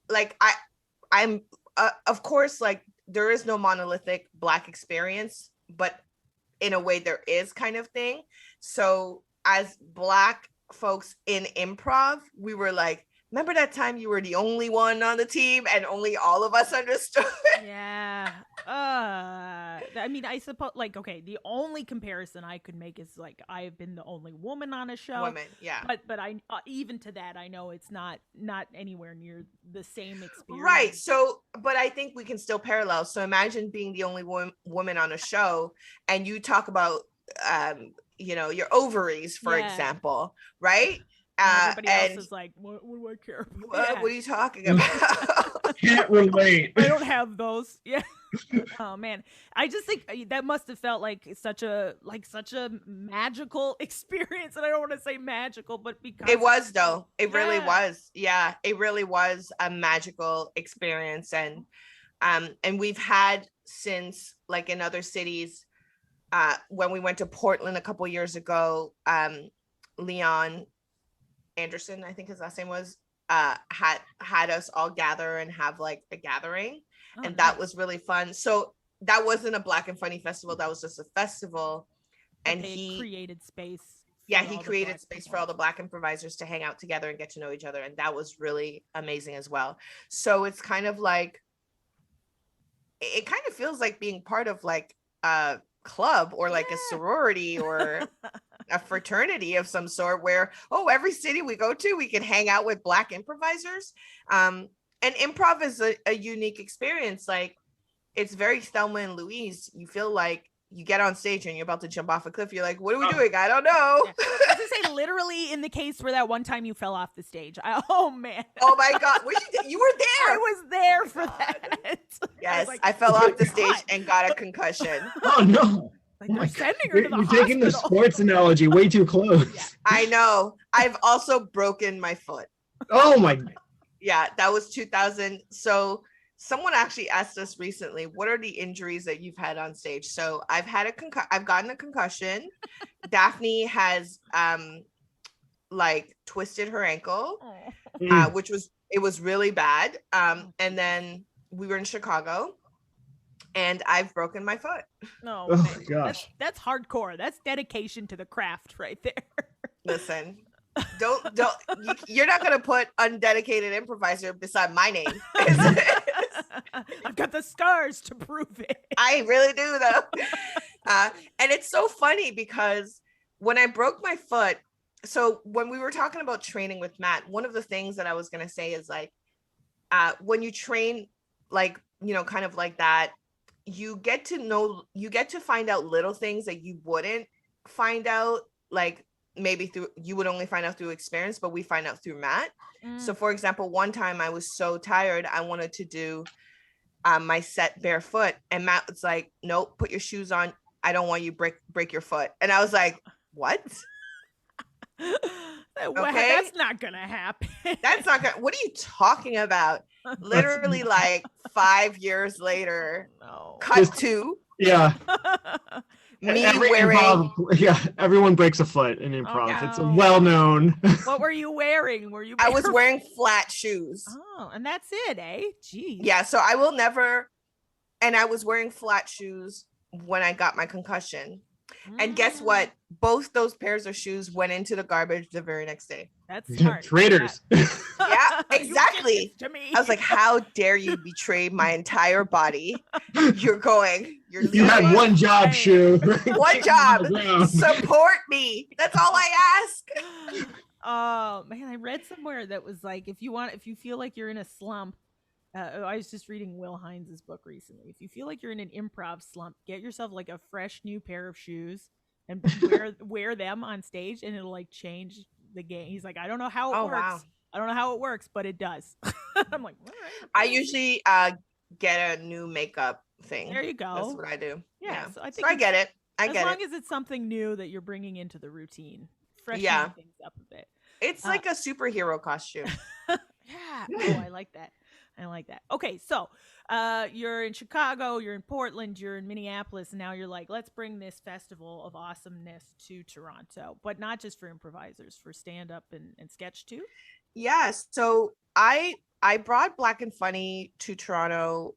[SPEAKER 3] like I'm of course, like there is no monolithic Black experience, but in a way there is, kind of thing. So as Black folks in improv, we were like, remember that time you were the only one on the team and only all of us understood?
[SPEAKER 2] Yeah. I mean, I suppose, like, okay, the only comparison I could make is like, I've been the only woman on a show.
[SPEAKER 3] Woman, yeah.
[SPEAKER 2] But I even to that, I know it's not anywhere near the same experience.
[SPEAKER 3] Right. So, but I think we can still parallel. So imagine being the only woman on a show, and you talk about, your ovaries, for example, right?
[SPEAKER 2] Everybody else is like, what do I care?
[SPEAKER 3] What are you talking about?
[SPEAKER 4] Can't relate.
[SPEAKER 2] I don't have those. Yeah. Oh man, I just think that must have felt like such a magical experience, and I don't want to say magical, but because
[SPEAKER 3] it was, though. It really was. Yeah, it really was a magical experience, and we've had since, like, in other cities. When we went to Portland a couple years ago, Leon Anderson, I think his last name was, had us all gather and have like a gathering. And that was really fun. So that wasn't a Black and Funny festival, that was just a festival. And he
[SPEAKER 2] created space.
[SPEAKER 3] He created space for all the Black improvisers to hang out together and get to know each other. And that was really amazing as well. So it's kind of like, it kind of feels like being part of like a club or like a sorority or a fraternity of some sort, where every city we go to, we can hang out with Black improvisers. And improv is a unique experience. Like, it's very Thelma and Louise. You feel like you get on stage and you're about to jump off a cliff. You're like, what are we doing? I don't know.
[SPEAKER 2] I was gonna say, literally, in the case where that one time you fell off the stage. Oh man.
[SPEAKER 3] Oh my God. You were there.
[SPEAKER 2] I was there for that.
[SPEAKER 3] Yes, I fell off the stage and got a concussion.
[SPEAKER 4] Oh no.
[SPEAKER 2] Like, they're sending her to the
[SPEAKER 4] You're
[SPEAKER 2] hospital.
[SPEAKER 4] taking the sports analogy way too close.
[SPEAKER 3] Yeah, I know. I've also broken my foot.
[SPEAKER 4] Oh my.
[SPEAKER 3] Yeah, that was 2000. So someone actually asked us recently, what are the injuries that you've had on stage? So I've had I've gotten a concussion. Daphne has like twisted her ankle, it was really bad. And then we were in Chicago, and I've broken my foot.
[SPEAKER 2] No,
[SPEAKER 4] oh gosh,
[SPEAKER 2] that's hardcore. That's dedication to the craft right there.
[SPEAKER 3] Listen, don't you're not gonna put undedicated improviser beside my name.
[SPEAKER 2] I've got the scars to prove it.
[SPEAKER 3] I really do, though. And it's so funny because when I broke my foot, so when we were talking about training with Matt, one of the things that I was gonna say is like, when you train, like, kind of like that, you get to find out little things that you wouldn't find out, like maybe you would only find out through experience, but we find out through Matt. So for example, one time I was so tired, I wanted to do my set barefoot, and Matt was like, nope, put your shoes on. I don't want you break your foot. And I was like, what?
[SPEAKER 2] Okay, that's not gonna happen.
[SPEAKER 3] That's not gonna. What are you talking about? Literally, like 5 years later, cut to
[SPEAKER 4] yeah.
[SPEAKER 3] Me
[SPEAKER 4] Every
[SPEAKER 3] wearing.
[SPEAKER 4] improv, everyone breaks a foot in improv.
[SPEAKER 2] no.
[SPEAKER 4] It's a well-known.
[SPEAKER 2] What were you wearing?
[SPEAKER 3] I was wearing flat shoes.
[SPEAKER 2] Oh, and that's it, eh? Jeez.
[SPEAKER 3] Yeah, so I will never. And I was wearing flat shoes when I got my concussion. And guess what? Both those pairs of shoes went into the garbage the very next day.
[SPEAKER 2] That's smart.
[SPEAKER 4] Traitors.
[SPEAKER 3] Yeah, exactly.
[SPEAKER 2] To me.
[SPEAKER 3] I was like, how dare you betray my entire body? You're
[SPEAKER 4] You had one job, Shu.
[SPEAKER 3] One job. Support me. That's all I ask.
[SPEAKER 2] Oh man, I read somewhere that was like, if you feel like you're in a slump, I was just reading Will Hines's book recently. If you feel like you're in an improv slump, get yourself like a fresh new pair of shoes and wear them on stage, and it'll like change the game. He's like, I don't know how it works. Wow. I don't know how it works, but it does. I'm like, all right.
[SPEAKER 3] I usually get a new makeup thing.
[SPEAKER 2] There you go.
[SPEAKER 3] That's what I do.
[SPEAKER 2] Yeah.
[SPEAKER 3] So I get it.
[SPEAKER 2] As long as it's something new that you're bringing into the routine, freshening things up a bit.
[SPEAKER 3] It's like a superhero costume.
[SPEAKER 2] Yeah. Oh, I like that. Okay, so you're in Chicago, you're in Portland, you're in Minneapolis, and now you're like, let's bring this festival of awesomeness to Toronto, but not just for improvisers, for stand-up and sketch too?
[SPEAKER 3] Yeah, so I brought Black and Funny to Toronto,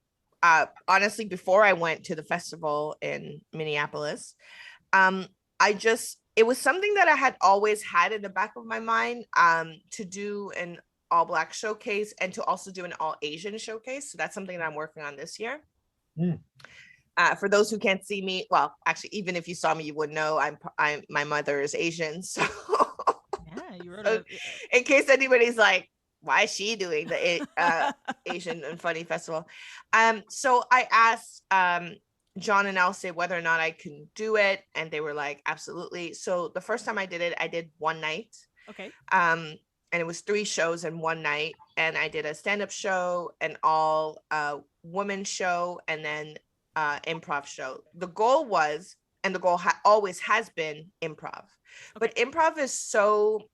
[SPEAKER 3] honestly, before I went to the festival in Minneapolis. It was something that I had always had in the back of my mind to do an all Black showcase and to also do an all Asian showcase. So that's something that I'm working on this year. For those who can't see me, well, actually, even if you saw me, you would know my mother is Asian. So
[SPEAKER 2] yeah, you wrote
[SPEAKER 3] in case anybody's like, why is she doing the Asian and Funny Festival? So I asked John and Elsie whether or not I can do it, and they were like, absolutely. So the first time I did it, I did one night.
[SPEAKER 2] Okay.
[SPEAKER 3] And it was 3 shows in one night, and I did a stand-up show, an all woman show, and then improv show. The goal was, and the goal always has been, improv. Okay. But improv is so,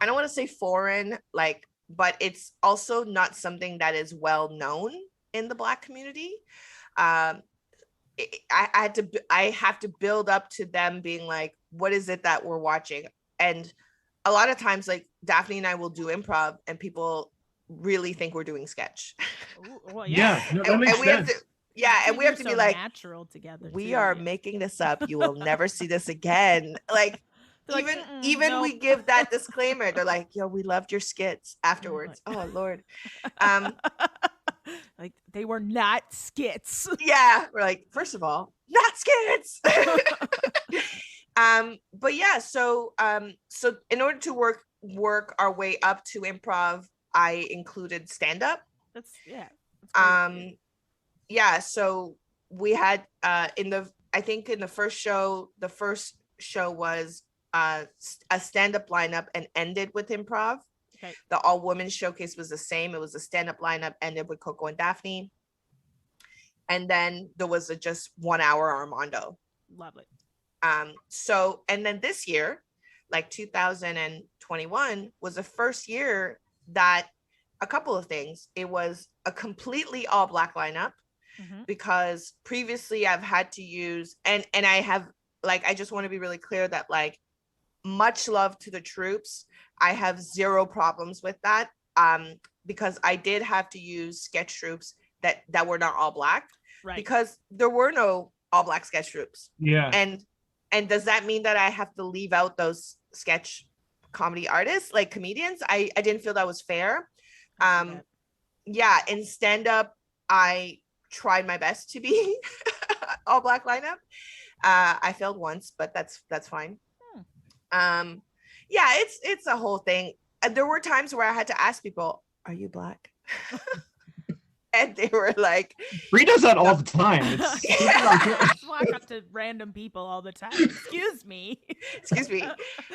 [SPEAKER 3] I don't want to say foreign, but it's also not something that is well known in the Black community. I have to build up to them being like, what is it that we're watching? And a lot of times, like, Daphne and I will do improv and people really think we're doing sketch.
[SPEAKER 2] Ooh, well, yeah.
[SPEAKER 4] And we have
[SPEAKER 3] to, and we have to be like,
[SPEAKER 2] natural together.
[SPEAKER 3] We are making this up. You will never see this again. Like, even we give that disclaimer. They're like, yo, we loved your skits afterwards. Oh Lord.
[SPEAKER 2] Like, they were not skits.
[SPEAKER 3] Yeah. We're like, first of all, not skits. But yeah, so in order to work our way up to improv, I included stand-up.
[SPEAKER 2] That's
[SPEAKER 3] so we had in the first show was a stand-up lineup and ended with improv. Okay. The all women showcase was the same. It was a stand-up lineup, ended with Coko and Daphne. And then there was a just 1 hour Armando.
[SPEAKER 2] Lovely.
[SPEAKER 3] So, and then this year, like 2021, was the first year that a couple of things. It was a completely all Black lineup, because previously I've had to use, and I have, like, I just want to be really clear that, like, much love to the troops. I have zero problems with that, because I did have to use sketch troops that were not all Black, right? Because there were no all Black sketch troops.
[SPEAKER 4] Yeah.
[SPEAKER 3] And does that mean that I have to leave out those sketch comedy artists, like comedians? I didn't feel that was fair. Yeah, in stand-up, I tried my best to be all Black lineup. I failed once, but that's fine. Yeah, it's a whole thing. There were times where I had to ask people, are you Black? And they were like,
[SPEAKER 4] Brie does that all the time.
[SPEAKER 2] I just walk up to random people all the time. Excuse me.
[SPEAKER 3] Excuse me,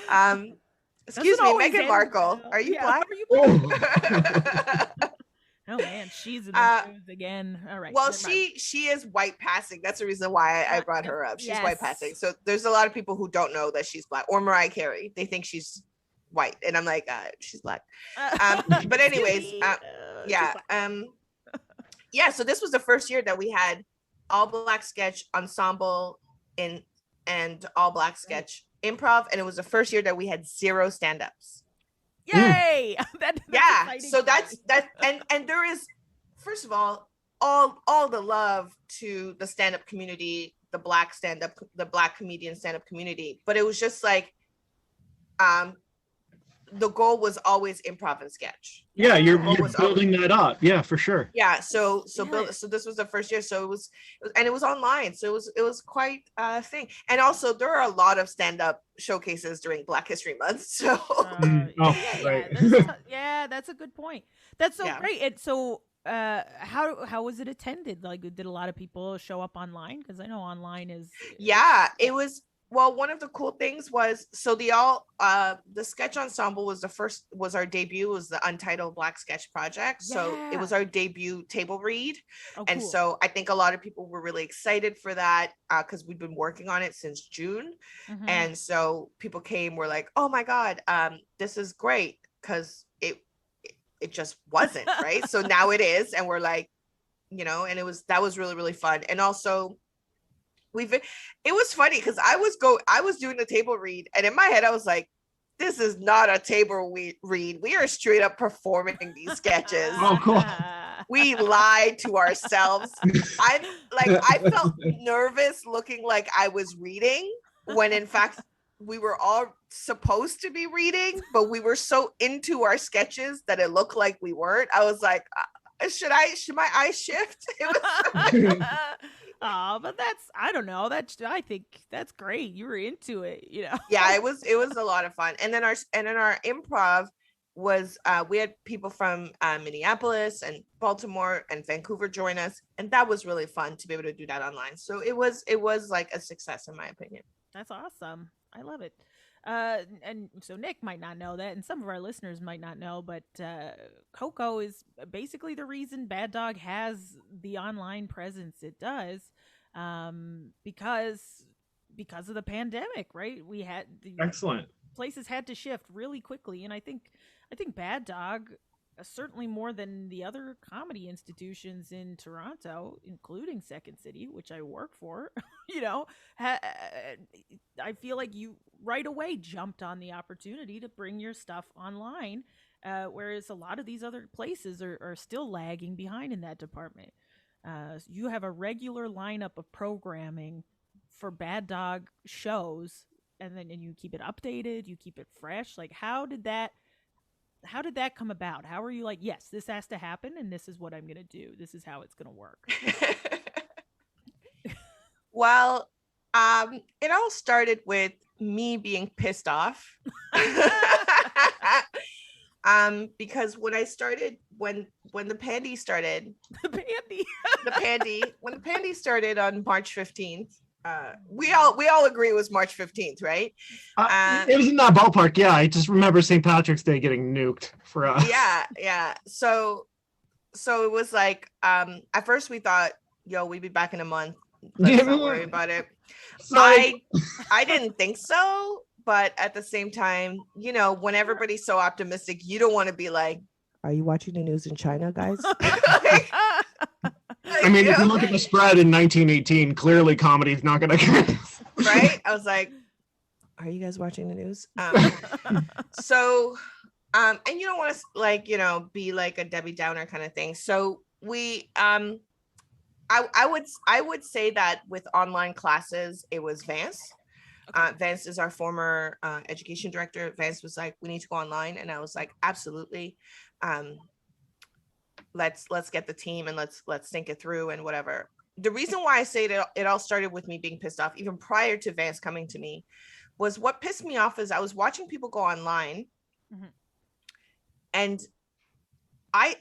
[SPEAKER 3] Meghan Markle. Are you Black?
[SPEAKER 2] Are you Black? Oh man, she's in the news again. All right.
[SPEAKER 3] Well, she is white passing. That's the reason why I brought her up. She's white passing. So there's a lot of people who don't know that she's Black, or Mariah Carey. They think she's white, and I'm like, she's Black. But anyways, yeah. So this was the first year that we had all Black sketch ensemble in and all black sketch improv, and it was the first year that we had 0 stand-ups.
[SPEAKER 2] Yay!
[SPEAKER 3] Yeah, so that's and there is, first of all the love to the stand-up community, the black comedian stand-up community, but it was just like the goal was always improv and sketch.
[SPEAKER 4] Yeah, you're building that up. Yeah, for sure.
[SPEAKER 3] Yeah, so this was the first year, so it was online, so it was quite a thing. And also there are a lot of stand-up showcases during Black History Month, so
[SPEAKER 2] that's a good point. That's so great. And so how was it attended? Like, did a lot of people show up online? Because I know online is
[SPEAKER 3] it was. Well, one of the cool things was, so the sketch ensemble was our debut, was the Untitled Black Sketch Project. So it was our debut table read. Oh, and cool. So I think a lot of people were really excited for that because we've been working on it since June. Mm-hmm. And so people were like, oh my God, this is great, because it just wasn't, right? So now it is. And we're like, and that was really, really fun. And also, it was funny because I was doing the table read, and in my head I was like, this is not a table read. We are straight up performing these sketches.
[SPEAKER 4] Oh, cool.
[SPEAKER 3] We lied to ourselves. I felt nervous looking like I was reading, when in fact we were all supposed to be reading, but we were so into our sketches that it looked like we weren't. I was like, should my eyes shift? It was
[SPEAKER 2] but I don't know. I think that's great. You were into it,
[SPEAKER 3] Yeah, it was a lot of fun. And then our improv was we had people from Minneapolis and Baltimore and Vancouver join us, and that was really fun to be able to do that online. So it was like a success, in my opinion.
[SPEAKER 2] That's awesome. I love it. And so Nick might not know that, and some of our listeners might not know, but Coko is basically the reason Bad Dog has the online presence it does, because of the pandemic, right? We had
[SPEAKER 4] excellent
[SPEAKER 2] places had to shift really quickly, and I think Bad Dog, certainly more than the other comedy institutions in Toronto, including Second City, which I work for, I feel like you right away jumped on the opportunity to bring your stuff online, whereas a lot of these other places are still lagging behind in that department. You have a regular lineup of programming for Bad Dog shows, and you keep it updated, you keep it fresh. Like, how did that come about? How are you like, yes, this has to happen, and this is what I'm going to do. This is how it's going to work.
[SPEAKER 3] Well, it all started with me being pissed off. Because when I started, when the pandy started, when the pandy started on March 15th, we all agree it was March 15th, right?
[SPEAKER 4] It was in that ballpark. Yeah, I just remember St. Patrick's Day getting nuked for us.
[SPEAKER 3] Yeah. So it was like, at first we thought, we'd be back in a month. Let's not worry about it. I didn't think so, but at the same time, when everybody's so optimistic, you don't want to be like, are you watching the news in China, guys?
[SPEAKER 4] I mean, if you look at the spread in 1918, clearly comedy's not going to
[SPEAKER 3] right? I was like, are you guys watching the news? So, and you don't want to be like a Debbie Downer kind of thing. So we, I would say that with online classes, it was Vance. Okay. Vance is our former education director. Vance was like, we need to go online. And I was like, absolutely. Let's get the team and let's think it through and whatever. The reason why I say that it all started with me being pissed off, even prior to Vance coming to me, was what pissed me off is I was watching people go online, mm-hmm. and I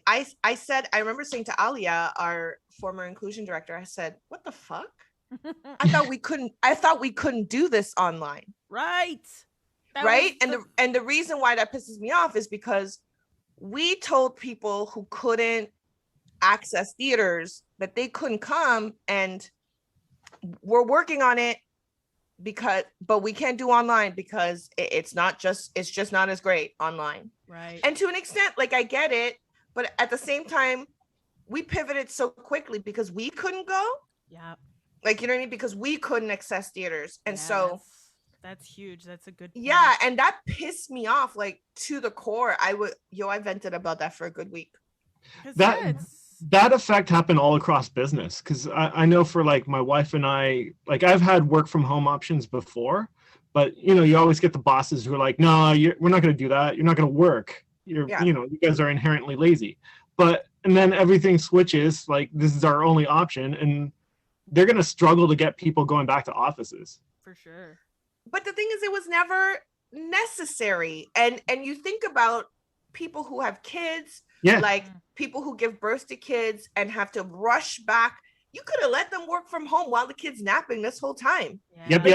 [SPEAKER 3] remember saying to Alia, our former inclusion director, I said, what the fuck? I thought we couldn't do this online.
[SPEAKER 2] Right.
[SPEAKER 3] Right. And the reason why that pisses me off is because we told people who couldn't access theaters that they couldn't come, and we're working on it but we can't do online because it's just not as great online.
[SPEAKER 2] Right.
[SPEAKER 3] And to an extent, like, I get it, but at the same time, we pivoted so quickly because we couldn't go.
[SPEAKER 2] Yeah.
[SPEAKER 3] Like, you know what I mean? Because we couldn't access theaters. And so
[SPEAKER 2] that's huge. That's a good point.
[SPEAKER 3] Yeah, and that pissed me off like to the core. I vented about that for a good week.
[SPEAKER 4] That effect happened all across business, because I know for like my wife and I, like I've had work from home options before, but you always get the bosses who are like, no, we're not going to do that. You're not going to work. You guys are inherently lazy. And then everything switches, like this is our only option, and they're going to struggle to get people going back to offices.
[SPEAKER 2] For sure.
[SPEAKER 3] But the thing is, it was never necessary. And you think about people who have kids, like people who give birth to kids and have to rush back. You could have let them work from home while the kid's napping this whole time.
[SPEAKER 4] Yep.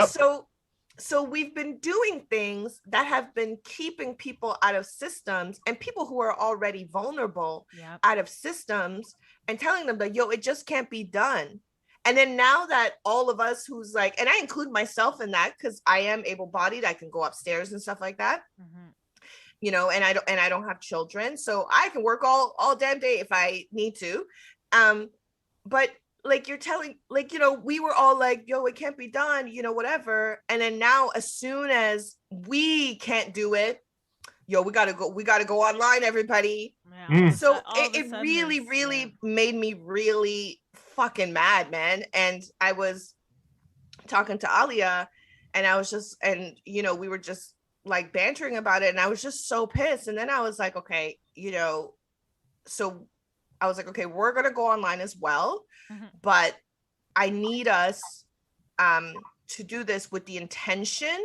[SPEAKER 3] So we've been doing things that have been keeping people out of systems, and people who are already vulnerable out of systems, and telling them that, it just can't be done. And then now that all of us who's like, and I include myself in that because I am able-bodied, I can go upstairs and stuff like that. And I don't have children, so I can work all damn day if I need to. But like you're telling, like, we were all like, it can't be done, whatever. And then now, as soon as we can't do it, we gotta go online, everybody. So it really made me really fucking mad, man. And I was talking to Alia, and I was just, and we were just like bantering about it, and I was just so pissed. And then I was like, okay, so I was like, okay, we're gonna go online as well, but I need us to do this with the intention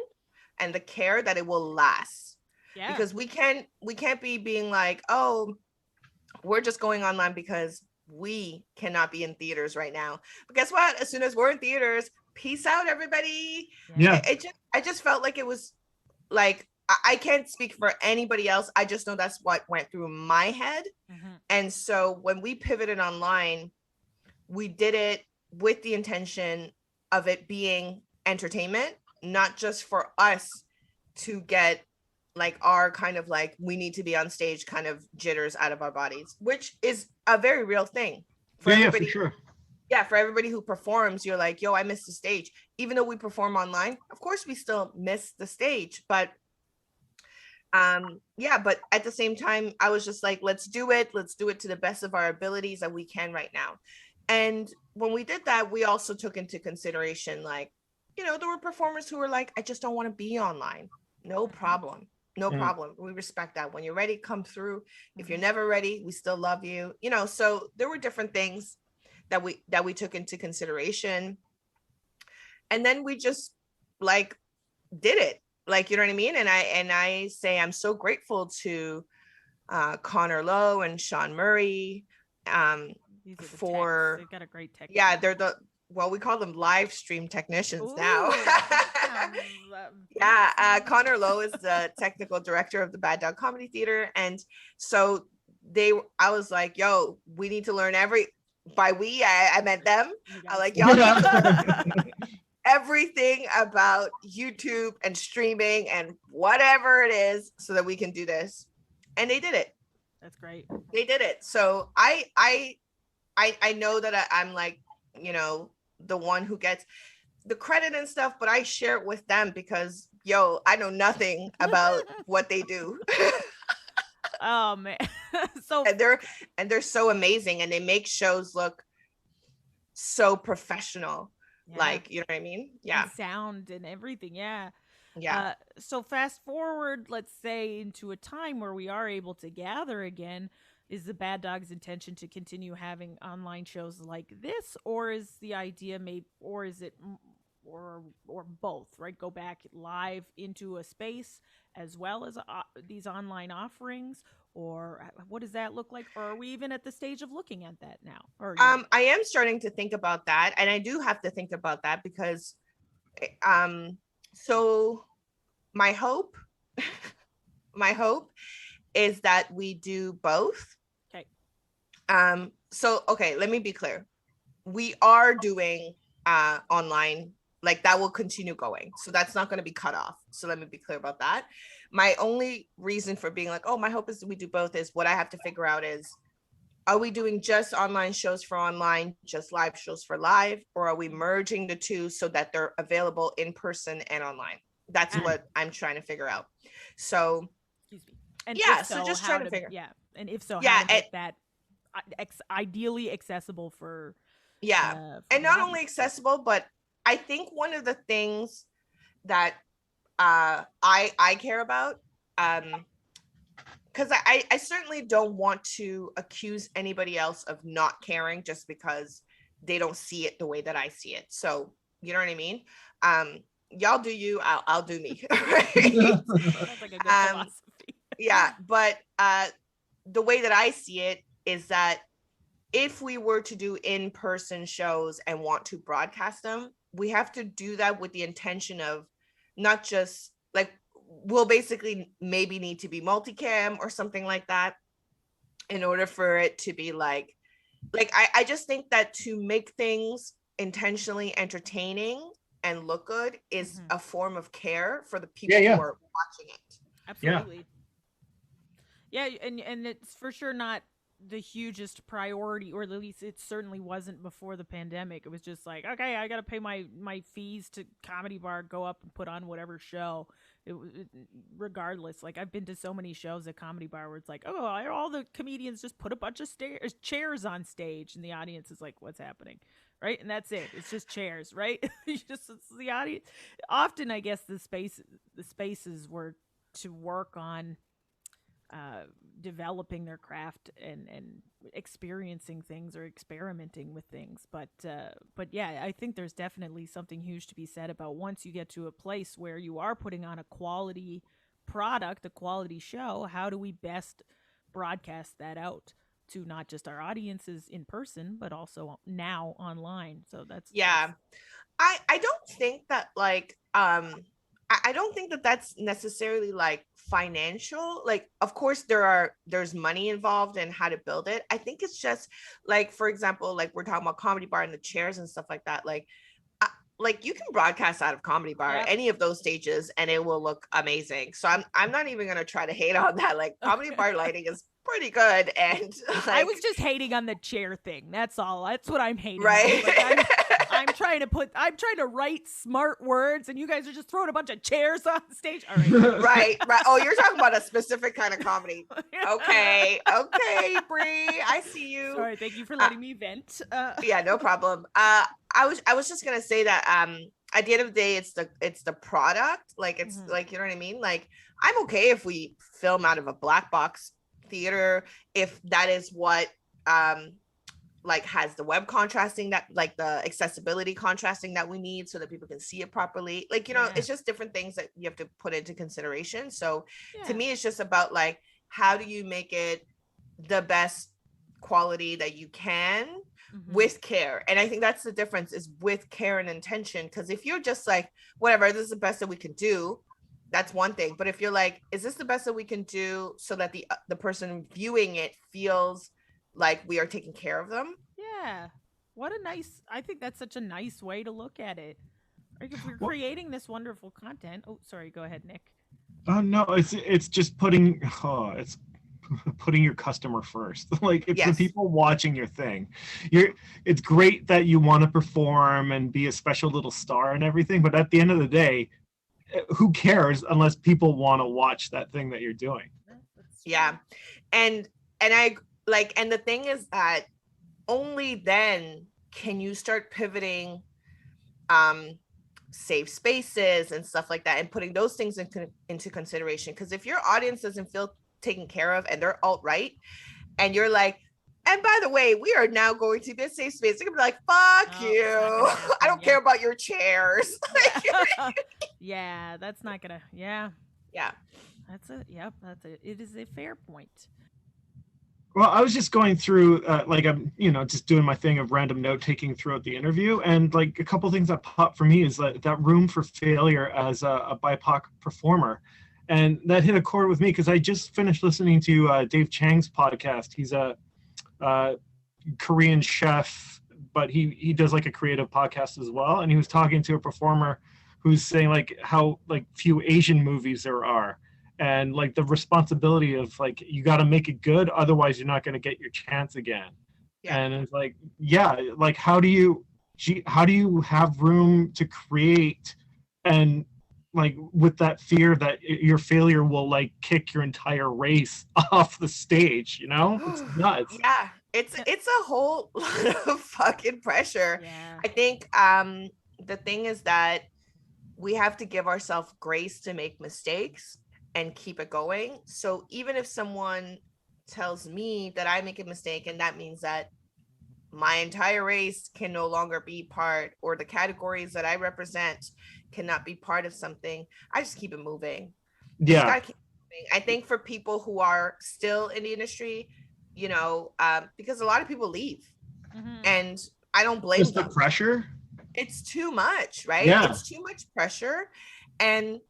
[SPEAKER 3] and the care that it will last. Because we can't be being like, oh, we're just going online because we cannot be in theaters right now. But guess what? As soon as we're in theaters, peace out, everybody. I just felt like it was like, I can't speak for anybody else. I just know that's what went through my head. And so when we pivoted online, we did it with the intention of it being entertainment, not just for us to get like our kind of like, we need to be on stage kind of jitters out of our bodies, which is a very real thing for everybody.
[SPEAKER 4] For sure.
[SPEAKER 3] Yeah, for everybody who performs, you're like, I missed the stage. Even though we perform online, of course we still miss the stage, but but at the same time, I was just like, let's do it to the best of our abilities that we can right now. And when we did that, we also took into consideration, like, there were performers who were like, I just don't want to be online. No problem. We respect that. When you're ready, come through. If you're never ready, we still love you. So there were different things that we took into consideration. And then we just like did it. Like, you know what I mean? And I say I'm so grateful to Connor Lowe and Sean Murray for
[SPEAKER 2] they've got a great tech.
[SPEAKER 3] Yeah, they're we call them live stream technicians now. Connor Lowe is the technical director of the Bad Dog Comedy Theater. And so I was like, we need to learn I meant them. I like, everything about YouTube and streaming and whatever it is so that we can do this. And they did it.
[SPEAKER 2] That's great.
[SPEAKER 3] They did it. So I know that I'm like, the one who gets the credit and stuff, but I share it with them because I know nothing about what they do.
[SPEAKER 2] Oh man. So
[SPEAKER 3] and they're so amazing, and they make shows look so professional. Like, you know what I mean? Yeah.
[SPEAKER 2] And sound and everything. Yeah. So fast forward, let's say, into a time where we are able to gather again. Is the Bad Dog's intention to continue having online shows like this, or is the idea or is it or both, right? Go back live into a space as well as these online offerings, or what does that look like? Or are we even at the stage of looking at that now? Or
[SPEAKER 3] I am starting to think about that, and I do have to think about that because so my hope is that we do both. Okay, let me be clear. We are doing online, like that will continue going. So that's not going to be cut off. So let me be clear about that. My only reason for being like, my hope is that we do both is what I have to figure out is, are we doing just online shows for online, just live shows for live, or are we merging the two so that they're available in person and online? That's what I'm trying to figure out. So,
[SPEAKER 2] excuse me. And
[SPEAKER 3] yeah,
[SPEAKER 2] so
[SPEAKER 3] so just trying to figure.
[SPEAKER 2] Yeah, and if so,
[SPEAKER 3] yeah,
[SPEAKER 2] how to make that ideally accessible for.
[SPEAKER 3] Yeah, and not only accessible, but I think one of the things that I care about, because I certainly don't want to accuse anybody else of not caring just because they don't see it the way that I see it. So you know what I mean? Y'all do you, I'll do me. Right?
[SPEAKER 2] Sounds like a good philosophy.
[SPEAKER 3] Yeah, but the way that I see it is that if we were to do in-person shows and want to broadcast them, we have to do that with the intention of not just like, we'll basically maybe need to be multicam or something like that in order for it to be like I just think that to make things intentionally entertaining and look good is a form of care for the people who are watching it.
[SPEAKER 2] Absolutely. Yeah, and it's for sure not the hugest priority, or at least it certainly wasn't before the pandemic. It was just like, okay, I gotta pay my fees to Comedy Bar, go up and put on whatever show. Regardless, like I've been to so many shows at Comedy Bar where it's like, oh, all the comedians just put a bunch of chairs on stage, and the audience is like, what's happening, right? And that's it. It's just chairs, right? It's the audience. Often, I guess the spaces were to work on developing their craft and experiencing things or experimenting with things, but yeah, I think there's definitely something huge to be said about once you get to a place where you are putting on a quality product, a quality show, how do we best broadcast that out to not just our audiences in person but also now online? So that's
[SPEAKER 3] I don't think that like I don't think that that's necessarily like financial. Like, of course, there's money involved in how to build it. I think it's just like, for example, like we're talking about Comedy Bar and the chairs and stuff like that. Like you can broadcast out of Comedy Bar, any of those stages, and it will look amazing. So I'm not even gonna try to hate on that. Like Comedy Bar lighting is pretty good, and like,
[SPEAKER 2] I was just hating on the chair thing. That's all. That's what I'm hating.
[SPEAKER 3] Right.
[SPEAKER 2] Like, I'm trying to write smart words, and you guys are just throwing a bunch of chairs on stage. All right.
[SPEAKER 3] right. Oh, you're talking about a specific kind of comedy. Okay, Brie, I see you.
[SPEAKER 2] Sorry, thank you for letting me vent.
[SPEAKER 3] Yeah, no problem. I was just gonna say that at the end of the day, it's the product. Like it's like, you know what I mean? Like I'm okay if we film out of a black box theater, if that is what like has the web contrasting, that like the accessibility contrasting that we need so that people can see it properly. Like, you know, it's just different things that you have to put into consideration. So to me, it's just about like, how do you make it the best quality that you can with care? And I think that's the difference, is with care and intention. Because if you're just like, whatever, this is the best that we can do, that's one thing. But if you're like, is this the best that we can do so that the person viewing it feels like we are taking care of them?
[SPEAKER 2] Yeah. I think that's such a nice way to look at it. Like if we're creating this wonderful content. Oh, sorry. Go ahead, Nick.
[SPEAKER 4] Oh no, it's just putting your customer first. Like it's the people watching your thing. It's great that you want to perform and be a special little star and everything, but at the end of the day, who cares unless people want to watch that thing that you're doing?
[SPEAKER 3] Yeah. And I like, and the thing is that only then can you start pivoting safe spaces and stuff like that and putting those things into consideration. Because if your audience doesn't feel taken care of and they're alt-right and you're like, and by the way, we are now going to this safe space, they're gonna be like, fuck you. I don't care about your chairs.
[SPEAKER 2] Yeah, that's not gonna, yeah. That's it. Yep, that's it. It is a fair point.
[SPEAKER 4] Well, I was just going through, like I'm, just doing my thing of random note taking throughout the interview, and like a couple things that popped for me is that room for failure as a BIPOC performer, and that hit a chord with me because I just finished listening to Dave Chang's podcast. He's a Korean chef, but he does like a creative podcast as well, and he was talking to a performer who's saying like how like few Asian movies there are. and like the responsibility of like you got to make it good, otherwise you're not going to get your chance again. And it's like, like how do you have room to create, and like with that fear that your failure will like kick your entire race off the stage, it's nuts.
[SPEAKER 3] Yeah, it's a whole lot of fucking pressure. I think the thing is that we have to give ourselves grace to make mistakes and keep it going. So even if someone tells me that I make a mistake and that means that my entire race can no longer be part, or the categories that I represent cannot be part of something, I just keep it moving.
[SPEAKER 4] Yeah.
[SPEAKER 3] Keep it moving. I think for people who are still in the industry, because a lot of people leave, and I don't blame them.
[SPEAKER 4] The pressure.
[SPEAKER 3] It's too much, right?
[SPEAKER 4] Yeah.
[SPEAKER 3] It's too much pressure. And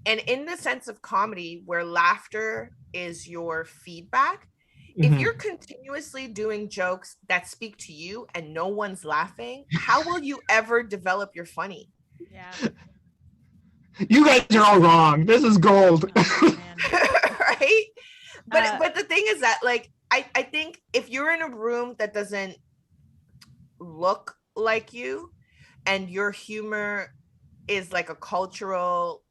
[SPEAKER 3] in the sense of comedy, where laughter is your feedback, if you're continuously doing jokes that speak to you and no one's laughing, how will you ever develop your funny?
[SPEAKER 2] Yeah.
[SPEAKER 4] You guys are all wrong. This is gold.
[SPEAKER 2] Oh,
[SPEAKER 3] right? But the thing is that, like, I think if you're in a room that doesn't look like you, and your humor is like a cultural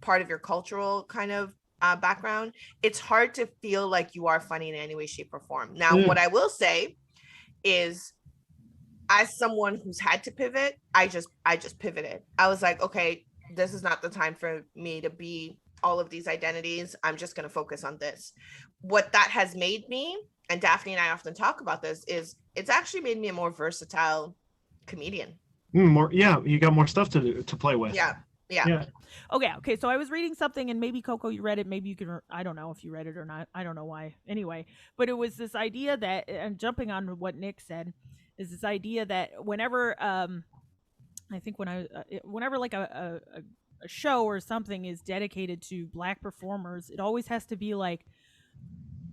[SPEAKER 3] part of your cultural kind of background, it's hard to feel like you are funny in any way, shape, or form. Now, what I will say is, as someone who's had to pivot, I just pivoted. I was like, okay, this is not the time for me to be all of these identities. I'm just going to focus on this. What that has made me, and Daphne and I often talk about this, is it's actually made me a more versatile comedian.
[SPEAKER 4] You got more stuff to play with.
[SPEAKER 3] Yeah.
[SPEAKER 2] Okay. So I was reading something, and maybe Coko, you read it. Maybe you can. I don't know if you read it or not. I don't know why. Anyway, but it was this idea that, and jumping on what Nick said, is this idea that whenever, I think whenever like a show or something is dedicated to Black performers, it always has to be like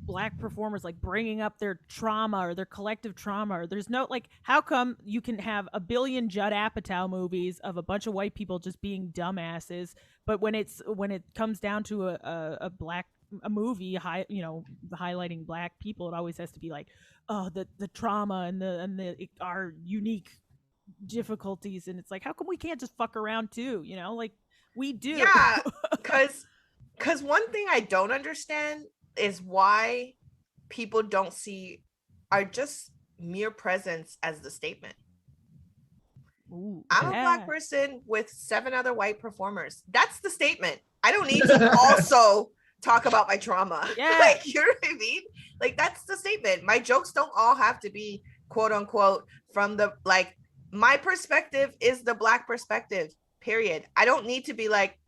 [SPEAKER 2] Black performers like bringing up their trauma or their collective trauma. Or there's no, like, how come you can have a billion Judd Apatow movies of a bunch of white people just being dumbasses, but when it comes down to a movie highlighting Black people, it always has to be like, oh, the trauma and our unique difficulties. And it's like, how come we can't just fuck around too? Like we do.
[SPEAKER 3] Yeah, because one thing I don't understand is why people don't see our just mere presence as the statement.
[SPEAKER 2] Ooh,
[SPEAKER 3] I'm a Black person with 7 other white performers. That's the statement. I don't need to also talk about my trauma.
[SPEAKER 2] Yeah.
[SPEAKER 3] Like, you know what I mean? Like, that's the statement. My jokes don't all have to be quote unquote from the, like, my perspective is the Black perspective, period. I don't need to be like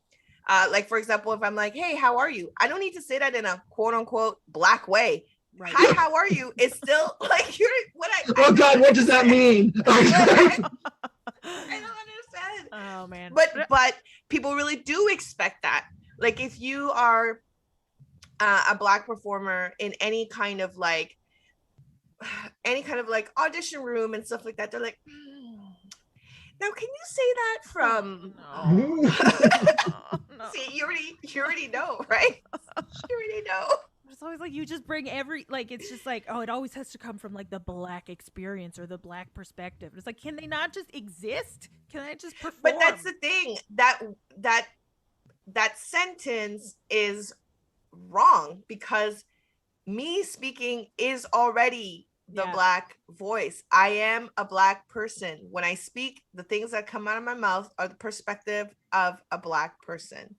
[SPEAKER 3] for example, if I'm like, hey, how are you? I don't need to say that in a quote unquote Black way. Right. Hi, how are you? It's still like, you're what
[SPEAKER 4] oh God, what does that mean?
[SPEAKER 3] I don't understand.
[SPEAKER 2] Oh man.
[SPEAKER 3] But people really do expect that. Like, if you are a Black performer in any kind of like audition room and stuff like that, they're like, now can you say that from
[SPEAKER 2] No.
[SPEAKER 3] See, you already know, right? You already know.
[SPEAKER 2] It's always like, you just bring it's just like, oh, it always has to come from like the Black experience or the Black perspective. It's like, can they not just exist? Can I just perform?
[SPEAKER 3] But that's the thing, that sentence is wrong, because me speaking is already the Black voice. I am a Black person. When I speak, the things that come out of my mouth are the perspective of a Black person.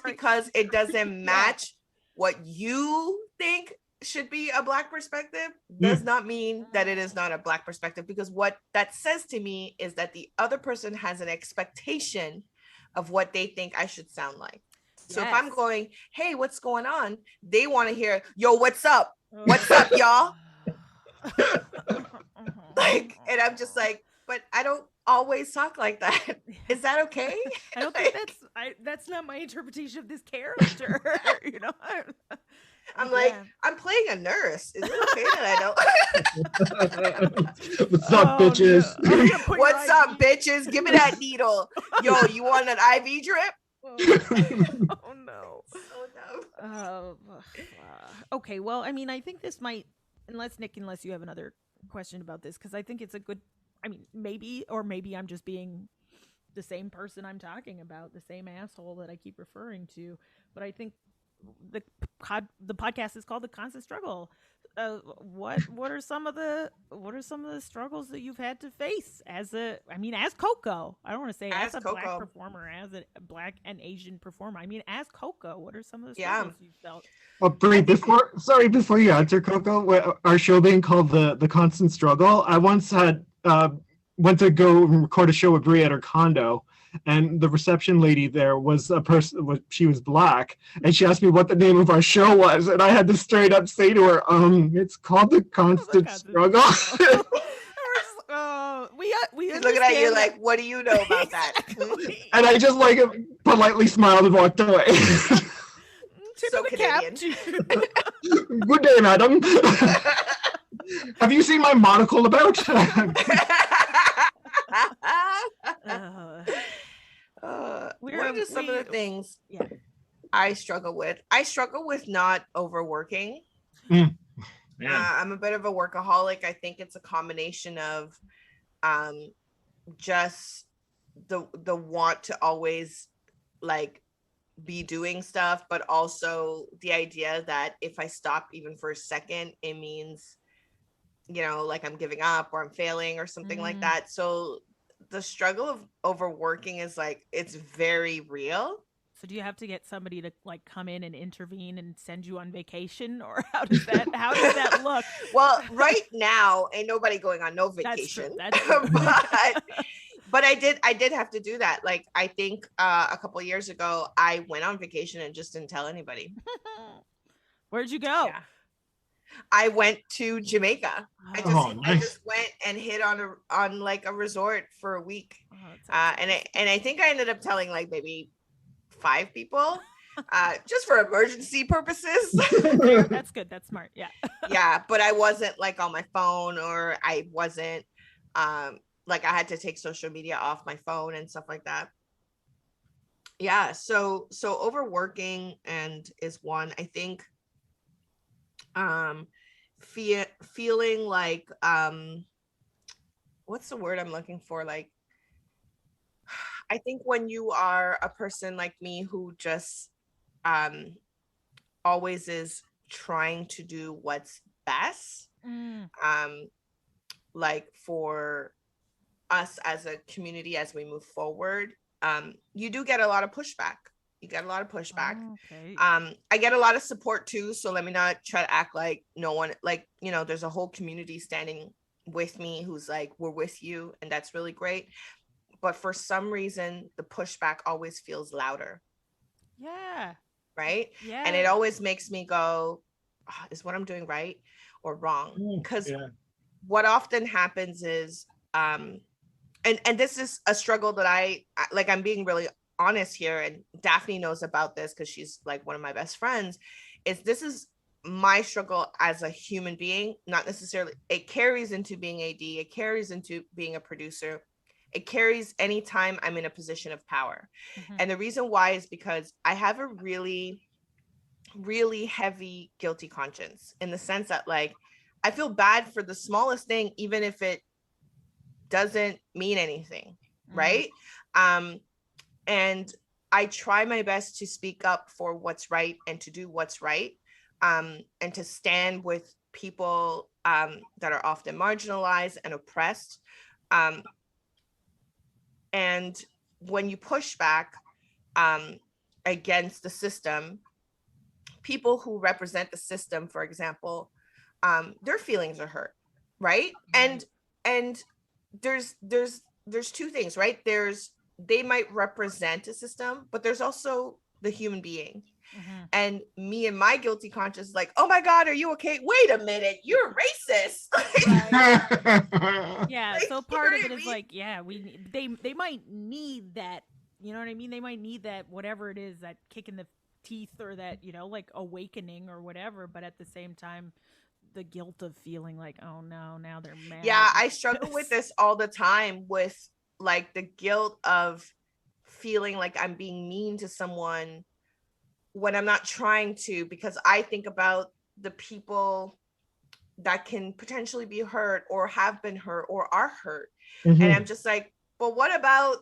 [SPEAKER 3] Because it doesn't match what you think should be a Black perspective does not mean that it is not a Black perspective, because what that says to me is that the other person has an expectation of what they think I should sound like. So if I'm going, hey, what's going on? They want to hear, yo, what's up? What's up, y'all? Like, and I'm just like, but I don't always talk like that. Is that okay?
[SPEAKER 2] I don't think that's not my interpretation of this character.
[SPEAKER 3] I'm like, I'm playing a nurse. Is it okay that I don't?
[SPEAKER 4] What's up, bitches?
[SPEAKER 3] No. What's up, bitches? Give me that needle. Yo, you want an IV drip?
[SPEAKER 2] Oh no. Okay, well, I mean, I think this might, unless you have another question about this, because I think it's a good, I mean, maybe I'm just being the same person I'm talking about, the same asshole that I keep referring to. But I think the the podcast is called The Constant Struggle. What are some of the struggles that you've had to face as Coko? I don't want to say as a black
[SPEAKER 3] Coko.
[SPEAKER 2] performer, as a black and Asian performer. I mean, as Coko, what are some of the
[SPEAKER 3] Yeah.
[SPEAKER 2] struggles you felt?
[SPEAKER 4] Well, Brie, before you answer, Coko, our show being called the Constant Struggle, I once had went to go record a show with Brie at her condo, and the reception lady there was a person. She was black, and she asked me what the name of our show was, and I had to straight up say to her, "It's called the Constant Struggle."
[SPEAKER 3] We looking at you like, what do you know about that?
[SPEAKER 4] And I just like politely smiled and walked away.
[SPEAKER 3] So Canadian.
[SPEAKER 4] Good day, madam. Have you seen my monocle about?
[SPEAKER 3] What are just some of the things I struggle with? I struggle with not overworking. I'm a bit of a workaholic. I think it's a combination of just the want to always like be doing stuff, but also the idea that if I stop even for a second, it means, like I'm giving up or I'm failing or something like that. So the struggle of overworking is like, it's very real.
[SPEAKER 2] So do you have to get somebody to like come in and intervene and send you on vacation, or how does that look?
[SPEAKER 3] Well, right now ain't nobody going on no vacation. That's true. But I did have to do that. Like, I think a couple of years ago, I went on vacation and just didn't tell anybody.
[SPEAKER 2] Where'd you go?
[SPEAKER 3] Yeah. I went to Jamaica.
[SPEAKER 4] Nice.
[SPEAKER 3] I just went and hit on like a resort for a week. And I think I ended up telling like maybe 5 people, just for emergency purposes.
[SPEAKER 2] That's good. That's smart. Yeah.
[SPEAKER 3] Yeah, but I wasn't like on my phone, or I wasn't like I had to take social media off my phone and stuff like that. Yeah, so overworking and is one. I think feeling like what's the word I'm looking for? Like, I think when you are a person like me who just always is trying to do what's best, like for us as a community as we move forward, you do get a lot of pushback. I get a lot of support too, so let me not try to act like no one, like, there's a whole community standing with me who's like, we're with you, and that's really great. But for some reason the pushback always feels louder.
[SPEAKER 2] Yeah.
[SPEAKER 3] Right.
[SPEAKER 2] Yeah.
[SPEAKER 3] And it always makes me go, is what I'm doing right or wrong? Because what often happens is and this is a struggle that I'm being really honest here, and Daphne knows about this because she's like one of my best friends, this is my struggle as a human being. Not necessarily, it carries into being AD, it carries into being a producer, it carries anytime I'm in a position of power. And the reason why is because I have a really, really heavy guilty conscience, in the sense that like I feel bad for the smallest thing, even if it doesn't mean anything, right? And I try my best to speak up for what's right and to do what's right, and to stand with people that are often marginalized and oppressed. And when you push back against the system, people who represent the system, for example, their feelings are hurt, right? And there's 2 things, right? They might represent a system, but there's also the human being. And me and my guilty conscience is like, oh my God, are you okay? Wait a minute, you're racist.
[SPEAKER 2] Yeah.
[SPEAKER 3] Like,
[SPEAKER 2] So part of it is like, yeah, they might need that, you know what I mean? They might need that, whatever it is, that kick in the teeth, or that, like awakening or whatever. But at the same time, the guilt of feeling like, oh no, now they're mad.
[SPEAKER 3] Yeah, I struggle with this all the time, with like the guilt of feeling like I'm being mean to someone when I'm not trying to, because I think about the people that can potentially be hurt or have been hurt or are hurt. And I'm just like, but what about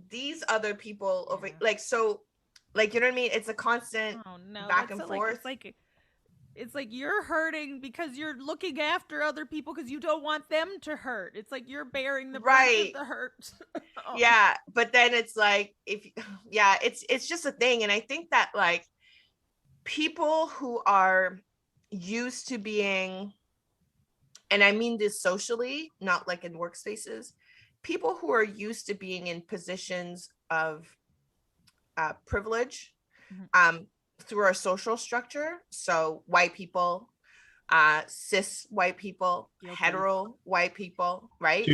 [SPEAKER 3] these other people over, like, so, like, you know what I mean? It's a constant back and forth.
[SPEAKER 2] It's like you're hurting because you're looking after other people because you don't want them to hurt. It's like you're bearing the brunt of the hurt.
[SPEAKER 3] Yeah, but then it's like, it's just a thing. And I think that, like, people who are used to being, and I mean this socially, not like in workspaces, people who are used to being in positions of privilege, through our social structure. So white people, cis white people, hetero white people, right?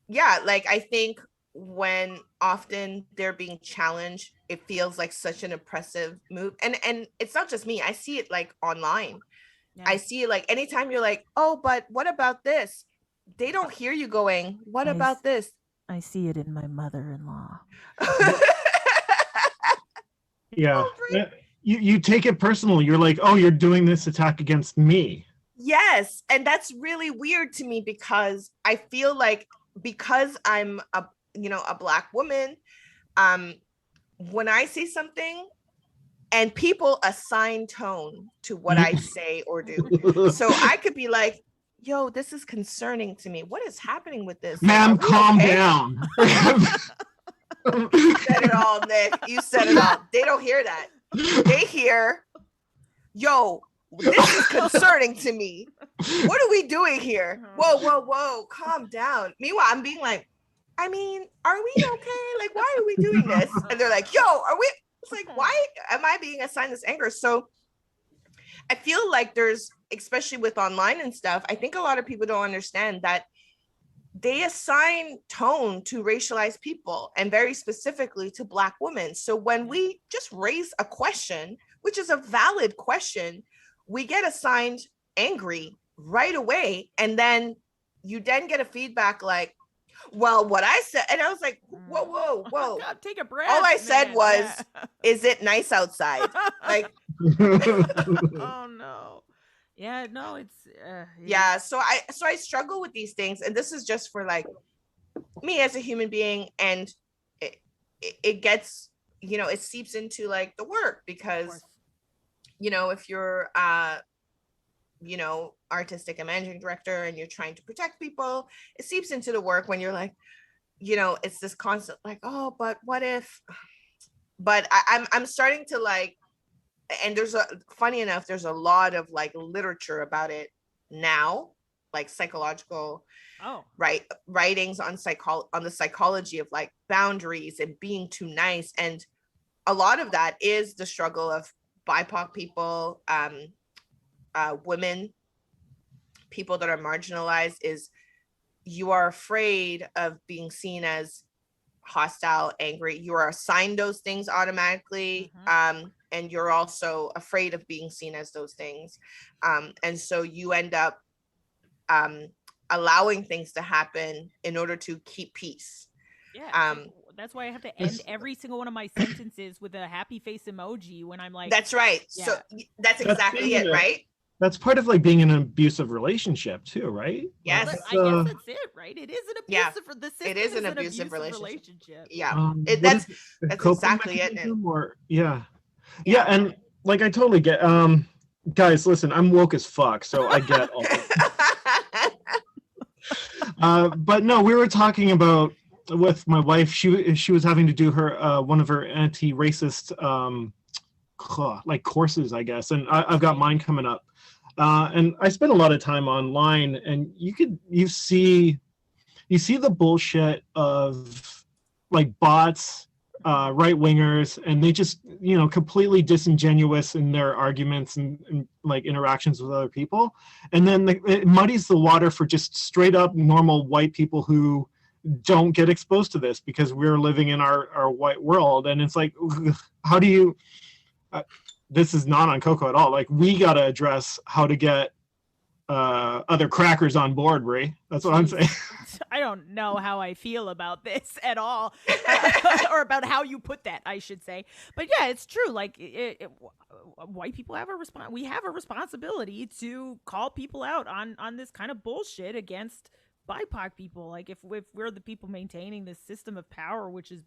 [SPEAKER 3] Like, I think when often they're being challenged, it feels like such an oppressive move. And it's not just me. I see it like online. I see it like anytime you're like, oh, but what about this? They don't hear you going, what about this?
[SPEAKER 2] I see it in my mother-in-law.
[SPEAKER 4] Yeah. You take it personal. You're like, oh, you're doing this attack against me.
[SPEAKER 3] Yes. And that's really weird to me, because I feel like, because I'm a Black woman, when I say something and people assign tone to what I say or do. So I could be like, yo, this is concerning to me. What is happening with this?
[SPEAKER 4] Ma'am, calm down.
[SPEAKER 3] You said it all, Nick. You said it all. They don't hear that. They hear, yo, this is concerning to me. What are we doing here? Whoa, calm down. Meanwhile, I'm being like, I mean, are we okay? Like, why are we doing this? And they're like, yo, are we? It's like, why am I being assigned this anger? So I feel like there's, especially with online and stuff, I think a lot of people don't understand that they assign tone to racialized people, and very specifically to Black women. So when we just raise a question, which is a valid question, we get assigned angry right away. And then you then get a feedback like, well, what I said, and I was like, whoa.
[SPEAKER 2] God, take a breath.
[SPEAKER 3] All I said was, is it nice outside? Like,
[SPEAKER 2] oh no. Yeah, no, it's
[SPEAKER 3] so I struggle with these things, and this is just for like me as a human being, and it gets, it seeps into like the work, because if you're artistic and managing director and you're trying to protect people, it seeps into the work when you're like, it's this constant like, oh, but what if, but I'm starting to like, and funny enough, there's a lot of like literature about it now, like psychological writings on the psychology of like boundaries and being too nice. And a lot of that is the struggle of BIPOC people, women, people that are marginalized, is you are afraid of being seen as hostile, angry. You are assigned those things automatically. And you're also afraid of being seen as those things. And so you end up allowing things to happen in order to keep peace.
[SPEAKER 2] Yeah. That's why I have to end every single one of my sentences with a happy face emoji when I'm like,
[SPEAKER 3] that's right. Yeah. So that's exactly it, right?
[SPEAKER 4] That's part of like being in an abusive relationship too, right?
[SPEAKER 3] Yes.
[SPEAKER 2] Well, I guess that's it, right? It is an abusive, the system
[SPEAKER 3] it is an
[SPEAKER 2] abusive
[SPEAKER 3] relationship. Yeah.
[SPEAKER 4] That's
[SPEAKER 3] exactly it.
[SPEAKER 4] Yeah, and like I totally get guys, listen, I'm woke as fuck, so I get all but no, we were talking about with my wife, she was having to do her one of her anti-racist like courses, I guess, and I've got mine coming up. And I spent a lot of time online, and you see the bullshit of like bots, right wingers, and they just completely disingenuous in their arguments and like interactions with other people, and then it muddies the water for just straight up normal white people who don't get exposed to this because we're living in our white world. And it's like, how do you this is not on Coko at all. Like, we got to address how to get other crackers on board, Brie. That's what I'm saying.
[SPEAKER 2] I don't know how I feel about this at all, or about how you put that, I should say. But yeah, it's true. Like, white people have we have a responsibility to call people out on this kind of bullshit against BIPOC people. Like, if we're the people maintaining this system of power, which is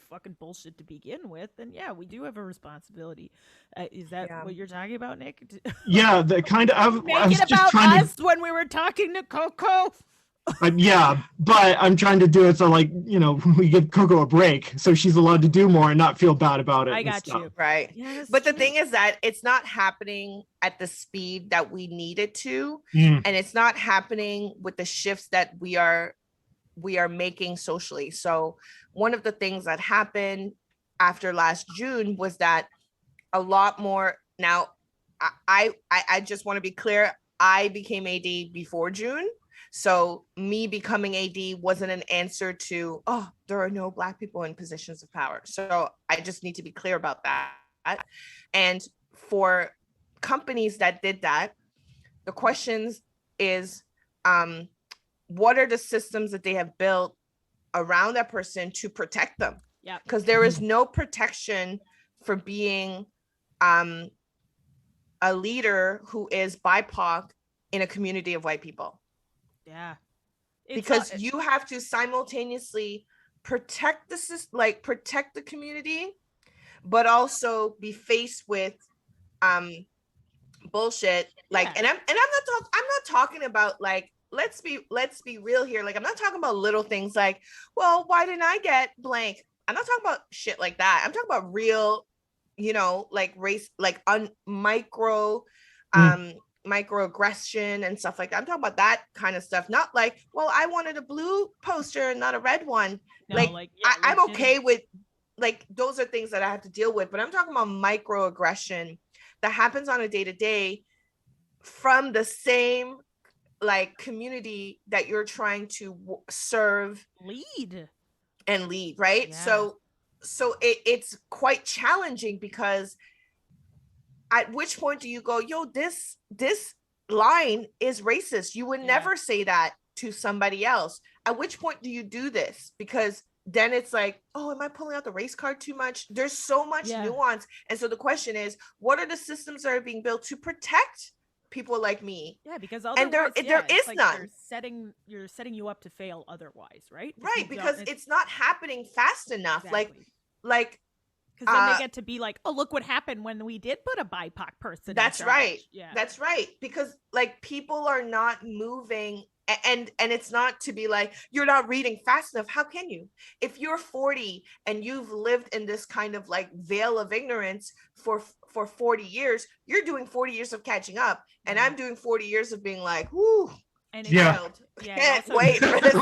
[SPEAKER 2] fucking bullshit to begin with, then yeah, we do have a responsibility. Is that what you're talking about, Nick?
[SPEAKER 4] Yeah, the kind of.
[SPEAKER 2] Make it about us when we were talking to Coko.
[SPEAKER 4] Yeah, but I'm trying to do it so, like, you know, we give Coko a break so she's allowed to do more and not feel bad about it.
[SPEAKER 2] I got you.
[SPEAKER 3] Right.
[SPEAKER 2] Yeah,
[SPEAKER 3] but the thing is that it's not happening at the speed that we need it to.
[SPEAKER 4] Mm.
[SPEAKER 3] And it's not happening with the shifts that we are making socially. So one of the things that happened after last June was that a lot more. Now, I just want to be clear. I became AD before June. So me becoming AD wasn't an answer to, oh, there are no Black people in positions of power. So I just need to be clear about that. And for companies that did that, the questions is, what are the systems that they have built around that person to protect them?
[SPEAKER 2] Yeah.
[SPEAKER 3] Because there is no protection for being a leader who is BIPOC in a community of white people.
[SPEAKER 2] Yeah.
[SPEAKER 3] Because you have to simultaneously protect the community, but also be faced with bullshit. Like, and I'm not talking about, like, let's be real here. Like, I'm not talking about little things like, well, why didn't I get blank? I'm not talking about shit like that. I'm talking about real, you know, like race, like microaggression and stuff like that. I'm talking about that kind of stuff. Not like, well, I wanted a blue poster and not a red one. No, I'm okay with, like, those are things that I have to deal with, but I'm talking about microaggression that happens on a day-to-day from the same, like, community that you're trying to serve,
[SPEAKER 2] lead,
[SPEAKER 3] right?
[SPEAKER 2] Yeah.
[SPEAKER 3] So it's quite challenging, because at which point do you go, yo, this line is racist? You would never say that to somebody else. At which point do you do this? Because then it's like, oh, am I pulling out the race card too much? There's so much nuance. And so the question is, what are the systems that are being built to protect people like me?
[SPEAKER 2] Yeah, because
[SPEAKER 3] there is
[SPEAKER 2] like
[SPEAKER 3] none.
[SPEAKER 2] You're setting you up to fail otherwise, right?
[SPEAKER 3] Right, because it's not happening fast enough.
[SPEAKER 2] Exactly.
[SPEAKER 3] Like
[SPEAKER 2] because then they get to be like, oh, look what happened when we did put a BIPOC person.
[SPEAKER 3] That's right.
[SPEAKER 2] Yeah,
[SPEAKER 3] that's right. Because, like, people are not moving, and it's not to be like, you're not reading fast enough. How can you? If you're 40 and you've lived in this kind of, like, veil of ignorance for 40 years, you're doing 40 years of catching up, and I'm doing 40 years of being like, whoo.
[SPEAKER 2] And
[SPEAKER 3] can't wait for this.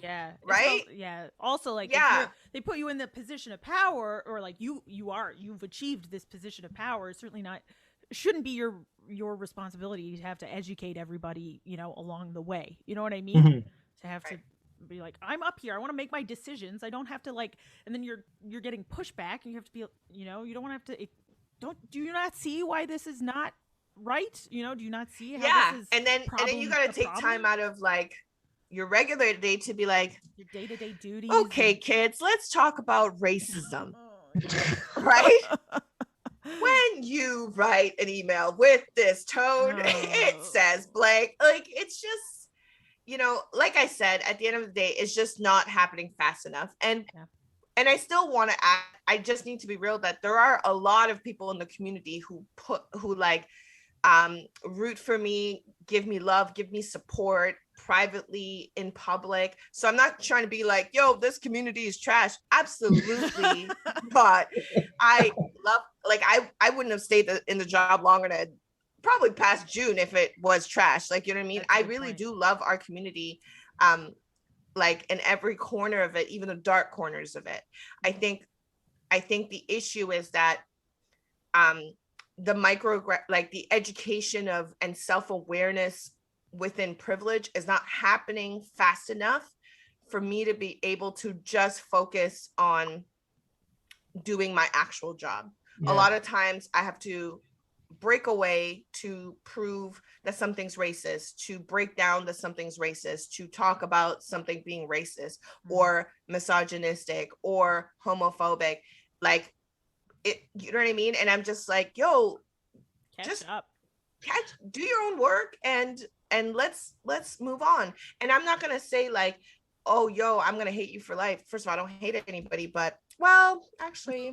[SPEAKER 2] Yeah.
[SPEAKER 3] Right.
[SPEAKER 2] Also, like, if they put you in the position of power, or like you've achieved this position of power. Certainly shouldn't be your responsibility to have to educate everybody, you know, along the way. You know what I mean?
[SPEAKER 4] Mm-hmm.
[SPEAKER 2] To have to be like, I'm up here, I want to make my decisions. I don't have to, like, and then you're getting pushback, and you have to be, you know, you don't want to have to. Do you not see why this is not right? You know, do you not see how this is
[SPEAKER 3] and then you got to take time out of, like, your regular day to be like,
[SPEAKER 2] your day-to-day duties.
[SPEAKER 3] Okay, kids, let's talk about racism. Right? When you write an email with this tone, it says blank. Like, it's just, you know, like I said, at the end of the day, it's just not happening fast enough. And I still want to add, I just need to be real that there are a lot of people in the community who root for me, give me love, give me support privately, in public. So I'm not trying to be like, yo, this community is trash. Absolutely. But I love, like, I wouldn't have stayed in the job longer than probably past June if it was trash. Like, you know what I mean? I really do love our community. Like, in every corner of it, even the dark corners of it. I think the issue is that the education of and self-awareness within privilege is not happening fast enough for me to be able to just focus on doing my actual job. A lot of times I have to break away to prove that something's racist, to break down that something's racist, to talk about something being racist or misogynistic or homophobic. Like it, you know what I mean? And I'm just like, yo, do your own work and let's move on. And I'm not gonna say like, oh, yo, I'm gonna hate you for life. First of all, I don't hate anybody, but well, actually,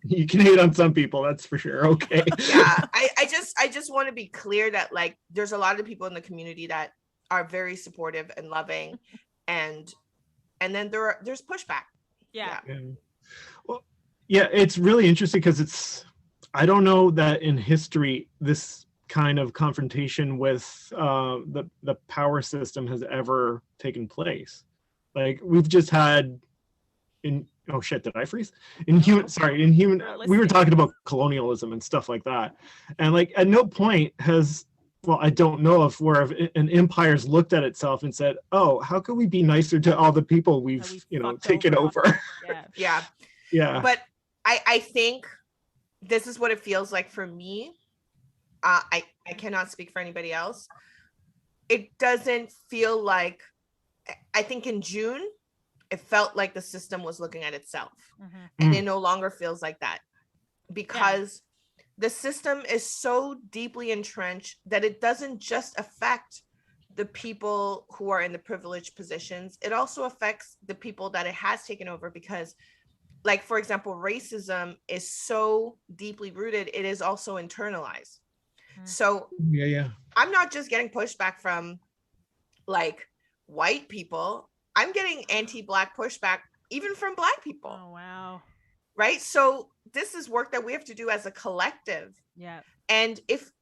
[SPEAKER 4] you can hate on some people, that's for sure. Okay.
[SPEAKER 3] Yeah, I just want to be clear that like there's a lot of people in the community that are very supportive and loving, and then there's pushback.
[SPEAKER 2] Yeah.
[SPEAKER 4] Well, yeah, it's really interesting because I don't know that in history this kind of confrontation with the power system has ever taken place. Like we've just had oh shit, did I freeze? We were talking about colonialism and stuff like that. And like at no point has, well, I don't know if an empire's looked at itself and said, oh, how can we be nicer to all the people we've taken over? Yeah.
[SPEAKER 3] But I think this is what it feels like for me. I cannot speak for anybody else. It doesn't feel like, I think in June, it felt like the system was looking at itself. And it no longer feels like that because the system is so deeply entrenched that it doesn't just affect the people who are in the privileged positions. It also affects the people that it has taken over because, like, for example, racism is so deeply rooted, it is also internalized. So I'm not just getting pushback from like white people. I'm getting anti-Black pushback even from Black people.
[SPEAKER 2] Oh, wow.
[SPEAKER 3] Right? So this is work that we have to do as a collective.
[SPEAKER 2] Yeah.
[SPEAKER 3] And if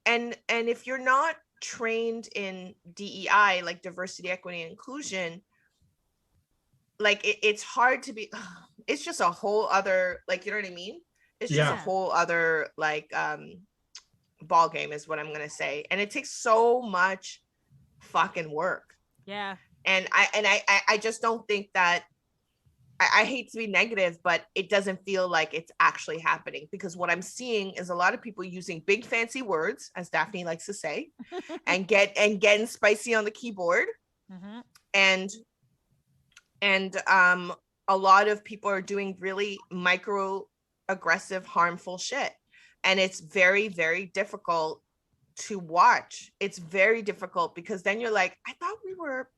[SPEAKER 3] you're not trained in DEI, like diversity, equity, and inclusion, like it's hard to be, it's just a whole other, like, you know what I mean? It's just a whole other like ball game is what I'm going to say. And it takes so much fucking work.
[SPEAKER 2] Yeah.
[SPEAKER 3] And I just don't think that, I hate to be negative, but it doesn't feel like it's actually happening because what I'm seeing is a lot of people using big fancy words, as Daphne likes to say, and getting spicy on the keyboard. And a lot of people are doing really micro aggressive, harmful shit. And it's very, very difficult to watch. It's very difficult because then you're like, I thought we were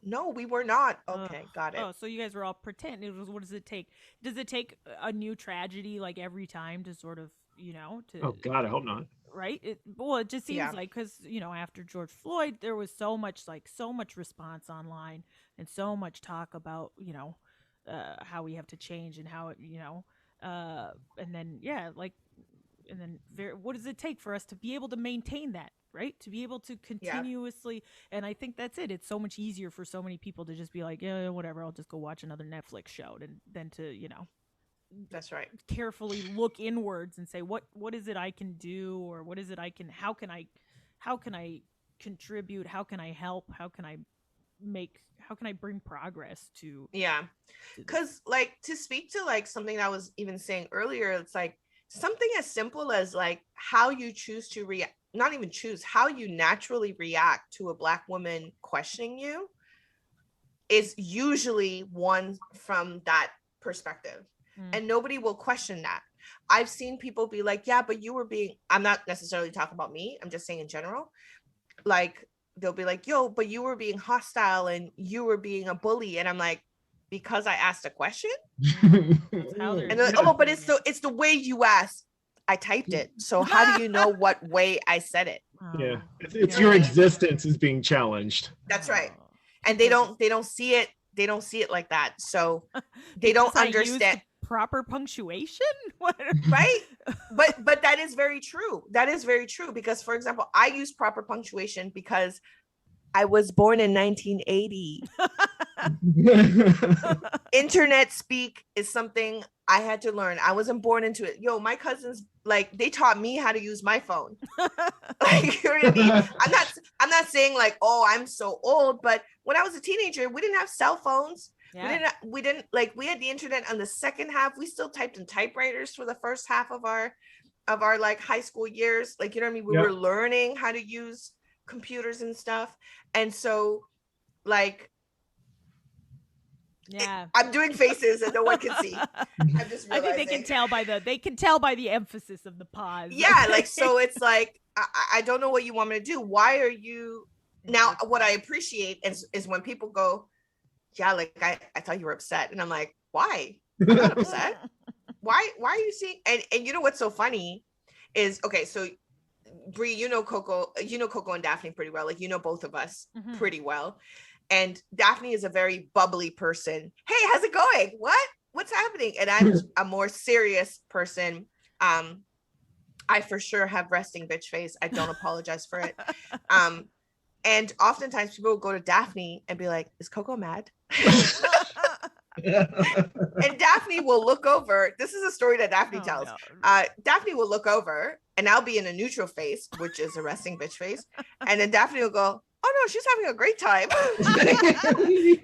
[SPEAKER 3] no, we were not. Okay, got it.
[SPEAKER 2] Oh, so you guys were all pretend. What does it take? Does it take a new tragedy like every time to sort of, to
[SPEAKER 4] Oh God, I hope not.
[SPEAKER 2] Right? It just seems like, because after George Floyd there was so much response online and so much talk about how we have to change and how it and then what does it take for us to be able to maintain that, right? To be able to continuously, and I think that's it. It's so much easier for so many people to just be like, yeah, whatever, I'll just go watch another Netflix show than to,
[SPEAKER 3] that's right,
[SPEAKER 2] carefully look inwards and say, what is it I can do, or what is it how can I contribute? How can I help? How can I bring progress to?
[SPEAKER 3] Yeah. Cause like, to speak to like something that I was even saying earlier, it's like, something as simple as like how you choose to react, not even choose, how you naturally react to a Black woman questioning you is usually one from that perspective. And nobody will question that. I've seen people be like, yeah, but you were being, I'm not necessarily talking about me, I'm just saying in general, like they'll be like, yo, but you were being hostile and you were being a bully. And I'm like, because I asked a question? And like, oh, but it's the way you asked. I typed it. So how do you know what way I said it?
[SPEAKER 4] Yeah. It's your existence is being challenged.
[SPEAKER 3] That's right. And they don't see it. They don't see it like that. So they don't understand
[SPEAKER 2] proper punctuation.
[SPEAKER 3] Right? But that is very true. That is very true because, for example, I use proper punctuation because I was born in 1980. Internet speak is something I had to learn. I wasn't born into it. Yo, my cousins, like, they taught me how to use my phone. Like, you know what I mean? I'm not saying like, oh, I'm so old, but when I was a teenager, we didn't have cell phones.
[SPEAKER 2] Yeah.
[SPEAKER 3] We didn't like, we had the internet on the second half. We still typed in typewriters for the first half of our like high school years. Like, you know what I mean? We were learning how to use computers and stuff. And so like, I'm doing faces and no one can see. I'm just realizing.
[SPEAKER 2] I think they can tell by the emphasis of the pause.
[SPEAKER 3] Yeah, like, so it's like, I don't know what you want me to do. Why are you now? What I appreciate is when people go, yeah, like I thought you were upset, and I'm like, why? I'm not upset. Why are you seeing? And you know what's so funny is, okay, so Brie, you know Coko and Daphne pretty well. Like, you know both of us pretty well. And Daphne is a very bubbly person. Hey, how's it going? What's happening? And I'm a more serious person. I for sure have resting bitch face. I don't apologize for it. And oftentimes people will go to Daphne and be like, is Coko mad? And Daphne will look over. This is a story that Daphne tells. No. Daphne will look over and I'll be in a neutral face, which is a resting bitch face. And then Daphne will go, oh no, she's having a great time.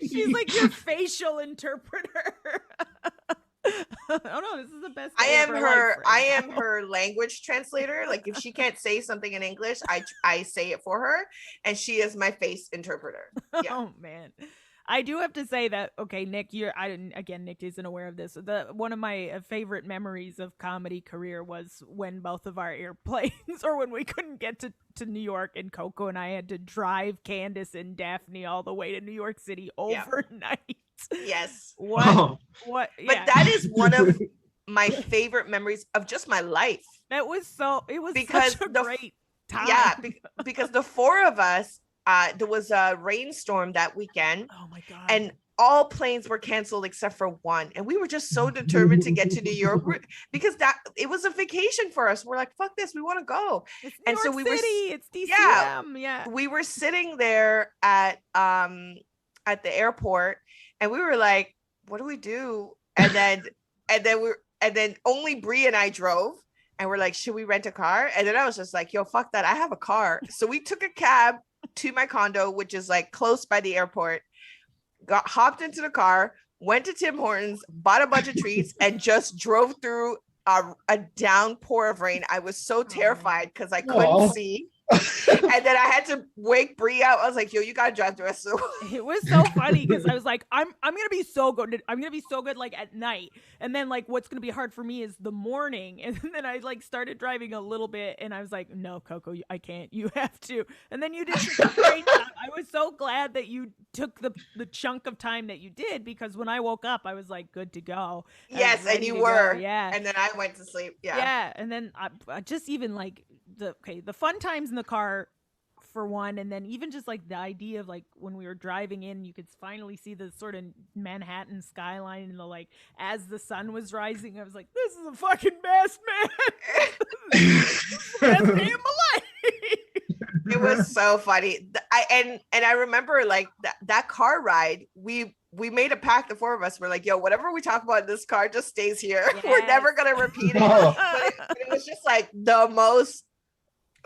[SPEAKER 2] She's like your facial interpreter. Oh no, this is the best.
[SPEAKER 3] I am her language translator. Like, if she can't say something in English, I say it for her, and she is my face interpreter. Yeah.
[SPEAKER 2] Oh man. I do have to say that, okay, Nick, Nick isn't aware of this. One of my favorite memories of comedy career was when both of our airplanes, or when we couldn't get to New York, and Coko and I had to drive Candace and Daphne all the way to New York City overnight.
[SPEAKER 3] Yes.
[SPEAKER 2] What?
[SPEAKER 3] But that is one of my favorite memories of just my life.
[SPEAKER 2] It was such a great time.
[SPEAKER 3] Yeah, because the four of us, there was a rainstorm that weekend.
[SPEAKER 2] Oh my God.
[SPEAKER 3] And all planes were canceled except for one. And we were just so determined to get to New York because it was a vacation for us. We're like, fuck this, we want to go.
[SPEAKER 2] It's New York City. It's DCM. Yeah.
[SPEAKER 3] We were sitting there at the airport, and we were like, what do we do? And then only Brie and I drove. And we're like, should we rent a car? And then I was just like, yo, fuck that, I have a car. So we took a cab to my condo, which is like close by the airport, hopped into the car, went to Tim Hortons, bought a bunch of treats, and just drove through a downpour of rain. I was so terrified because I couldn't see. And then I had to wake Brie out. I was like, yo, you gotta drive the rest of the way.
[SPEAKER 2] It was so funny because I was like, I'm gonna be so good. I'm gonna be so good like at night. And then like what's gonna be hard for me is the morning. And then I like started driving a little bit, and I was like, no, Coko, I can't. You have to. And then you did such a great job. I was so glad that you took the chunk of time that you did, because when I woke up, I was like good to go.
[SPEAKER 3] Yes, and you were.
[SPEAKER 2] Go. Yeah.
[SPEAKER 3] And then I went to sleep. Yeah.
[SPEAKER 2] Yeah. And then I just even like the fun times in the car for one, and then even just like the idea of like when we were driving in, you could finally see the sort of Manhattan skyline, and as the sun was rising, I was like, this is the fucking best, man. Best day of my life.
[SPEAKER 3] It was so funny. I remember like that car ride, we made a pact, the four of us were like, yo, whatever we talk about in this car just stays here. Yes. We're never gonna repeat it. But it was just like the most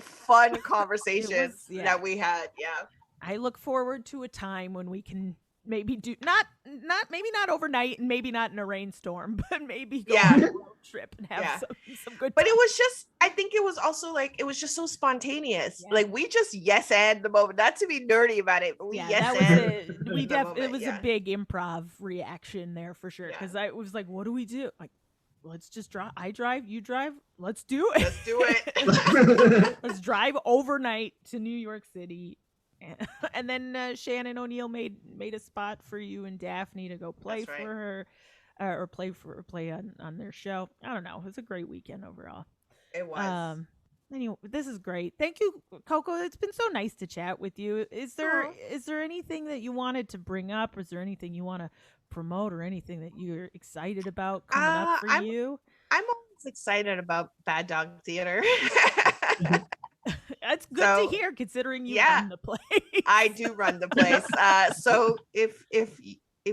[SPEAKER 3] fun conversation that we had. Yeah.
[SPEAKER 2] I look forward to a time when we can maybe do maybe not overnight, and maybe not in a rainstorm, but maybe go on a road trip and have some good
[SPEAKER 3] But
[SPEAKER 2] time.
[SPEAKER 3] it was just, I think it was also like, it was just so spontaneous. Yeah. Like we just and the moment, not to be nerdy about it, but we
[SPEAKER 2] it was a big improv reaction there for sure. Because I was like, what do we do? Like, let's just drive. I drive, you drive. Let's do it.
[SPEAKER 3] Let's do it.
[SPEAKER 2] Let's drive overnight to New York City. And then Shannon O'Neill made a spot for you and Daphne to go play for her, or play on their show. I don't know. It was a great weekend overall.
[SPEAKER 3] It was.
[SPEAKER 2] Anyway, this is great. Thank you, Coko. It's been so nice to chat with you. Is there anything that you wanted to bring up? Is there anything you want to promote, or anything that you're excited about coming up for you?
[SPEAKER 3] I'm always excited about Bad Dog Theater.
[SPEAKER 2] That's good to hear, considering you run the place.
[SPEAKER 3] I do run the place. So if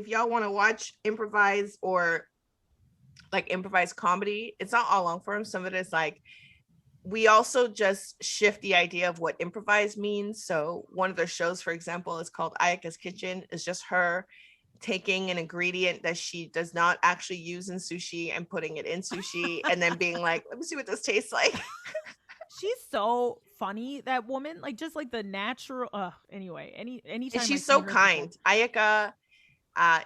[SPEAKER 3] y'all want to watch improvise, or like improvised comedy, it's not all long form. Some of it is like, we also just shift the idea of what improvise means. So one of their shows, for example, is called Ayaka's Kitchen. It's just her taking an ingredient that she does not actually use in sushi and putting it in sushi and then being like, let me see what this tastes like.
[SPEAKER 2] She's so funny, that woman. Like, just like the natural. Anyway, anytime.
[SPEAKER 3] And she's so kind. Ayaka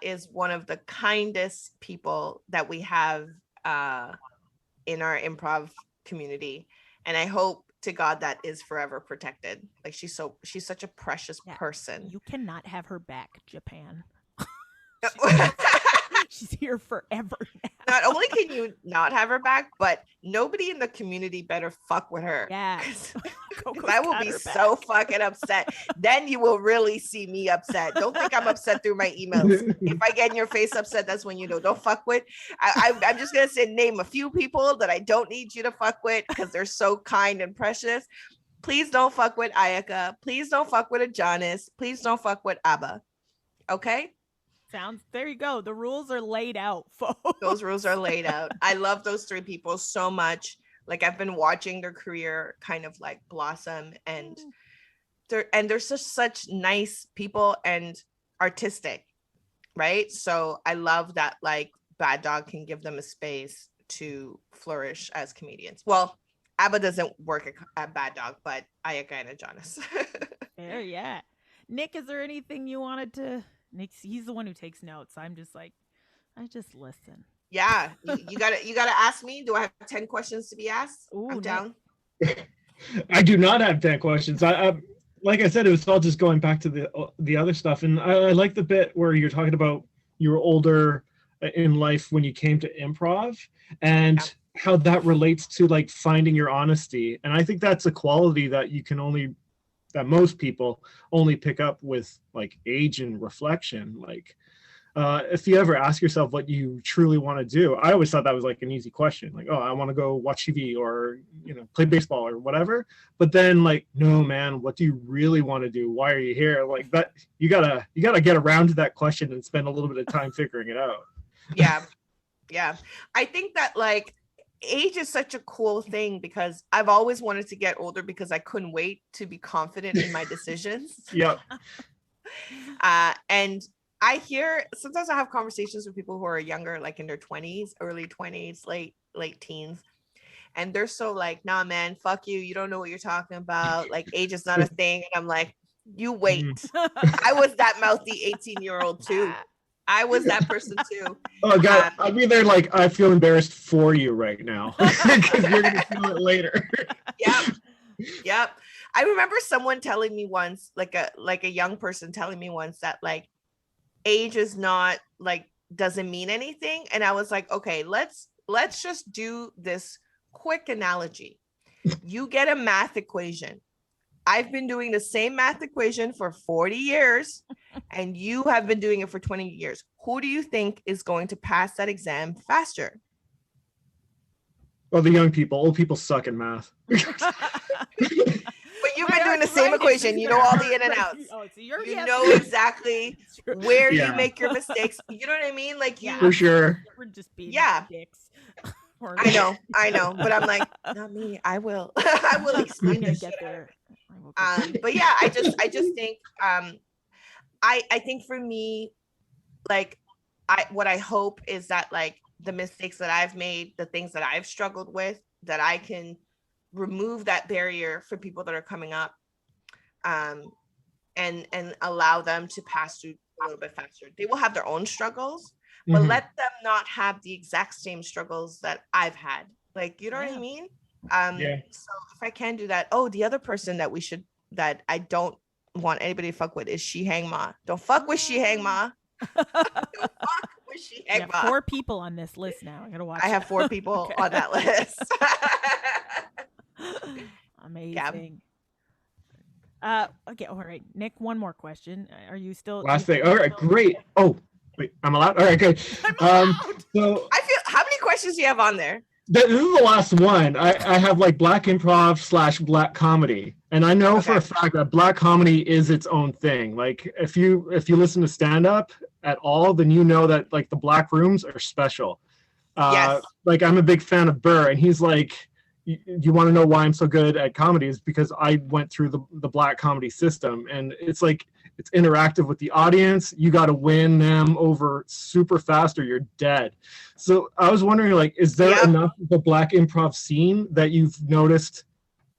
[SPEAKER 3] is one of the kindest people that we have in our improv community, and I hope to God that is forever protected. Like, she's such a precious person.
[SPEAKER 2] You cannot have her back, Japan. She's here forever now.
[SPEAKER 3] Not only can you not have her back, but nobody in the community better fuck with her.
[SPEAKER 2] Yeah.
[SPEAKER 3] Because I will be so fucking upset. Then you will really see me upset. Don't think I'm upset through my emails. If I get in your face upset, that's when you know. Don't fuck with. I'm just going to say name a few people that I don't need you to fuck with because they're so kind and precious. Please don't fuck with Ayaka. Please don't fuck with Adonis. Please don't fuck with Abba. Okay?
[SPEAKER 2] There you go. The rules are laid out, folks. Those
[SPEAKER 3] rules are laid out. I love those three people so much. Like, I've been watching their career kind of like blossom, and they're just such nice people and artistic, right? So I love that, like, Bad Dog can give them a space to flourish as comedians. Well, Abba doesn't work at Bad Dog, but Ayaka and Adonis.
[SPEAKER 2] Yeah. Nick, is there anything you wanted to? Nick, he's the one who takes notes. I'm just like, I just listen.
[SPEAKER 3] Yeah, you gotta ask me. Do I have 10 questions to be asked?
[SPEAKER 2] Ooh,
[SPEAKER 3] I'm down.
[SPEAKER 4] I do not have 10 questions. I like I said, it was all just going back to the other stuff, and I like the bit where you're talking about you were older in life when you came to improv, and how that relates to like finding your honesty. And I think that's a quality that that most people only pick up with like age and reflection. Like, if you ever ask yourself what you truly want to do, I always thought that was like an easy question. Like, oh, I want to go watch TV or, play baseball or whatever. But then like, no, man, what do you really want to do? Why are you here? Like that, you gotta get around to that question and spend a little bit of time figuring it out.
[SPEAKER 3] Yeah. Yeah. I think that like, age is such a cool thing because I've always wanted to get older because I couldn't wait to be confident in my decisions.
[SPEAKER 4] Yep.
[SPEAKER 3] And sometimes I have conversations with people who are younger, like in their 20s, early 20s, late teens. And they're so like, nah, man, fuck you. You don't know what you're talking about. Like, age is not a thing. And I'm like, you wait. I was that mouthy 18-year-old too. I was that person too.
[SPEAKER 4] Oh God, I mean, they're like, I feel embarrassed for you right now because you're gonna feel it later.
[SPEAKER 3] Yep. I remember someone telling me once, like a young person telling me once that like age is not like doesn't mean anything, and I was like, okay, let's just do this quick analogy. You get a math equation. I've been doing the same math equation for 40 years and you have been doing it for 20 years. Who do you think is going to pass that exam faster?
[SPEAKER 4] Well, the young people. Old people suck at math.
[SPEAKER 3] But you've been doing the same equation. You know all the in and outs. You know exactly where you make your mistakes. You know what I mean? Like,
[SPEAKER 4] for sure.
[SPEAKER 2] We're just being dicks.
[SPEAKER 3] I know, but I'm like, not me. I will. I will explain this shit. But yeah, I just think I think for me, like, what I hope is that like the mistakes that I've made, the things that I've struggled with, that I can remove that barrier for people that are coming up, and allow them to pass through a little bit faster. They will have their own struggles, but let them not have the exact same struggles that I've had. Like, you know what I mean? So if I can do that, the other person that I don't want anybody to fuck with is She Hang Ma. Don't fuck with She Hang Ma. Don't fuck with She Hang Ma.
[SPEAKER 2] 4 people on this list now. I gotta watch.
[SPEAKER 3] I have 4 people on that list.
[SPEAKER 2] Amazing. Okay, all right, Nick, one more question. Are you still
[SPEAKER 4] last thing? All right, great. Oh, wait, I'm allowed? All right, good. So
[SPEAKER 3] I feel, how many questions do you have on there?
[SPEAKER 4] This is the last one. I have like Black Improv / Black Comedy, and I know for a fact that Black Comedy is its own thing. Like, if you listen to stand up at all, then you know that like the Black rooms are special.
[SPEAKER 3] Yes.
[SPEAKER 4] Like, I'm a big fan of Burr, and he's like, you want to know why I'm so good at comedy is because I went through the Black Comedy system, and it's like It's interactive with the audience. You got to win them over super fast or you're dead. So I was wondering, like, is there enough of the Black improv scene that you've noticed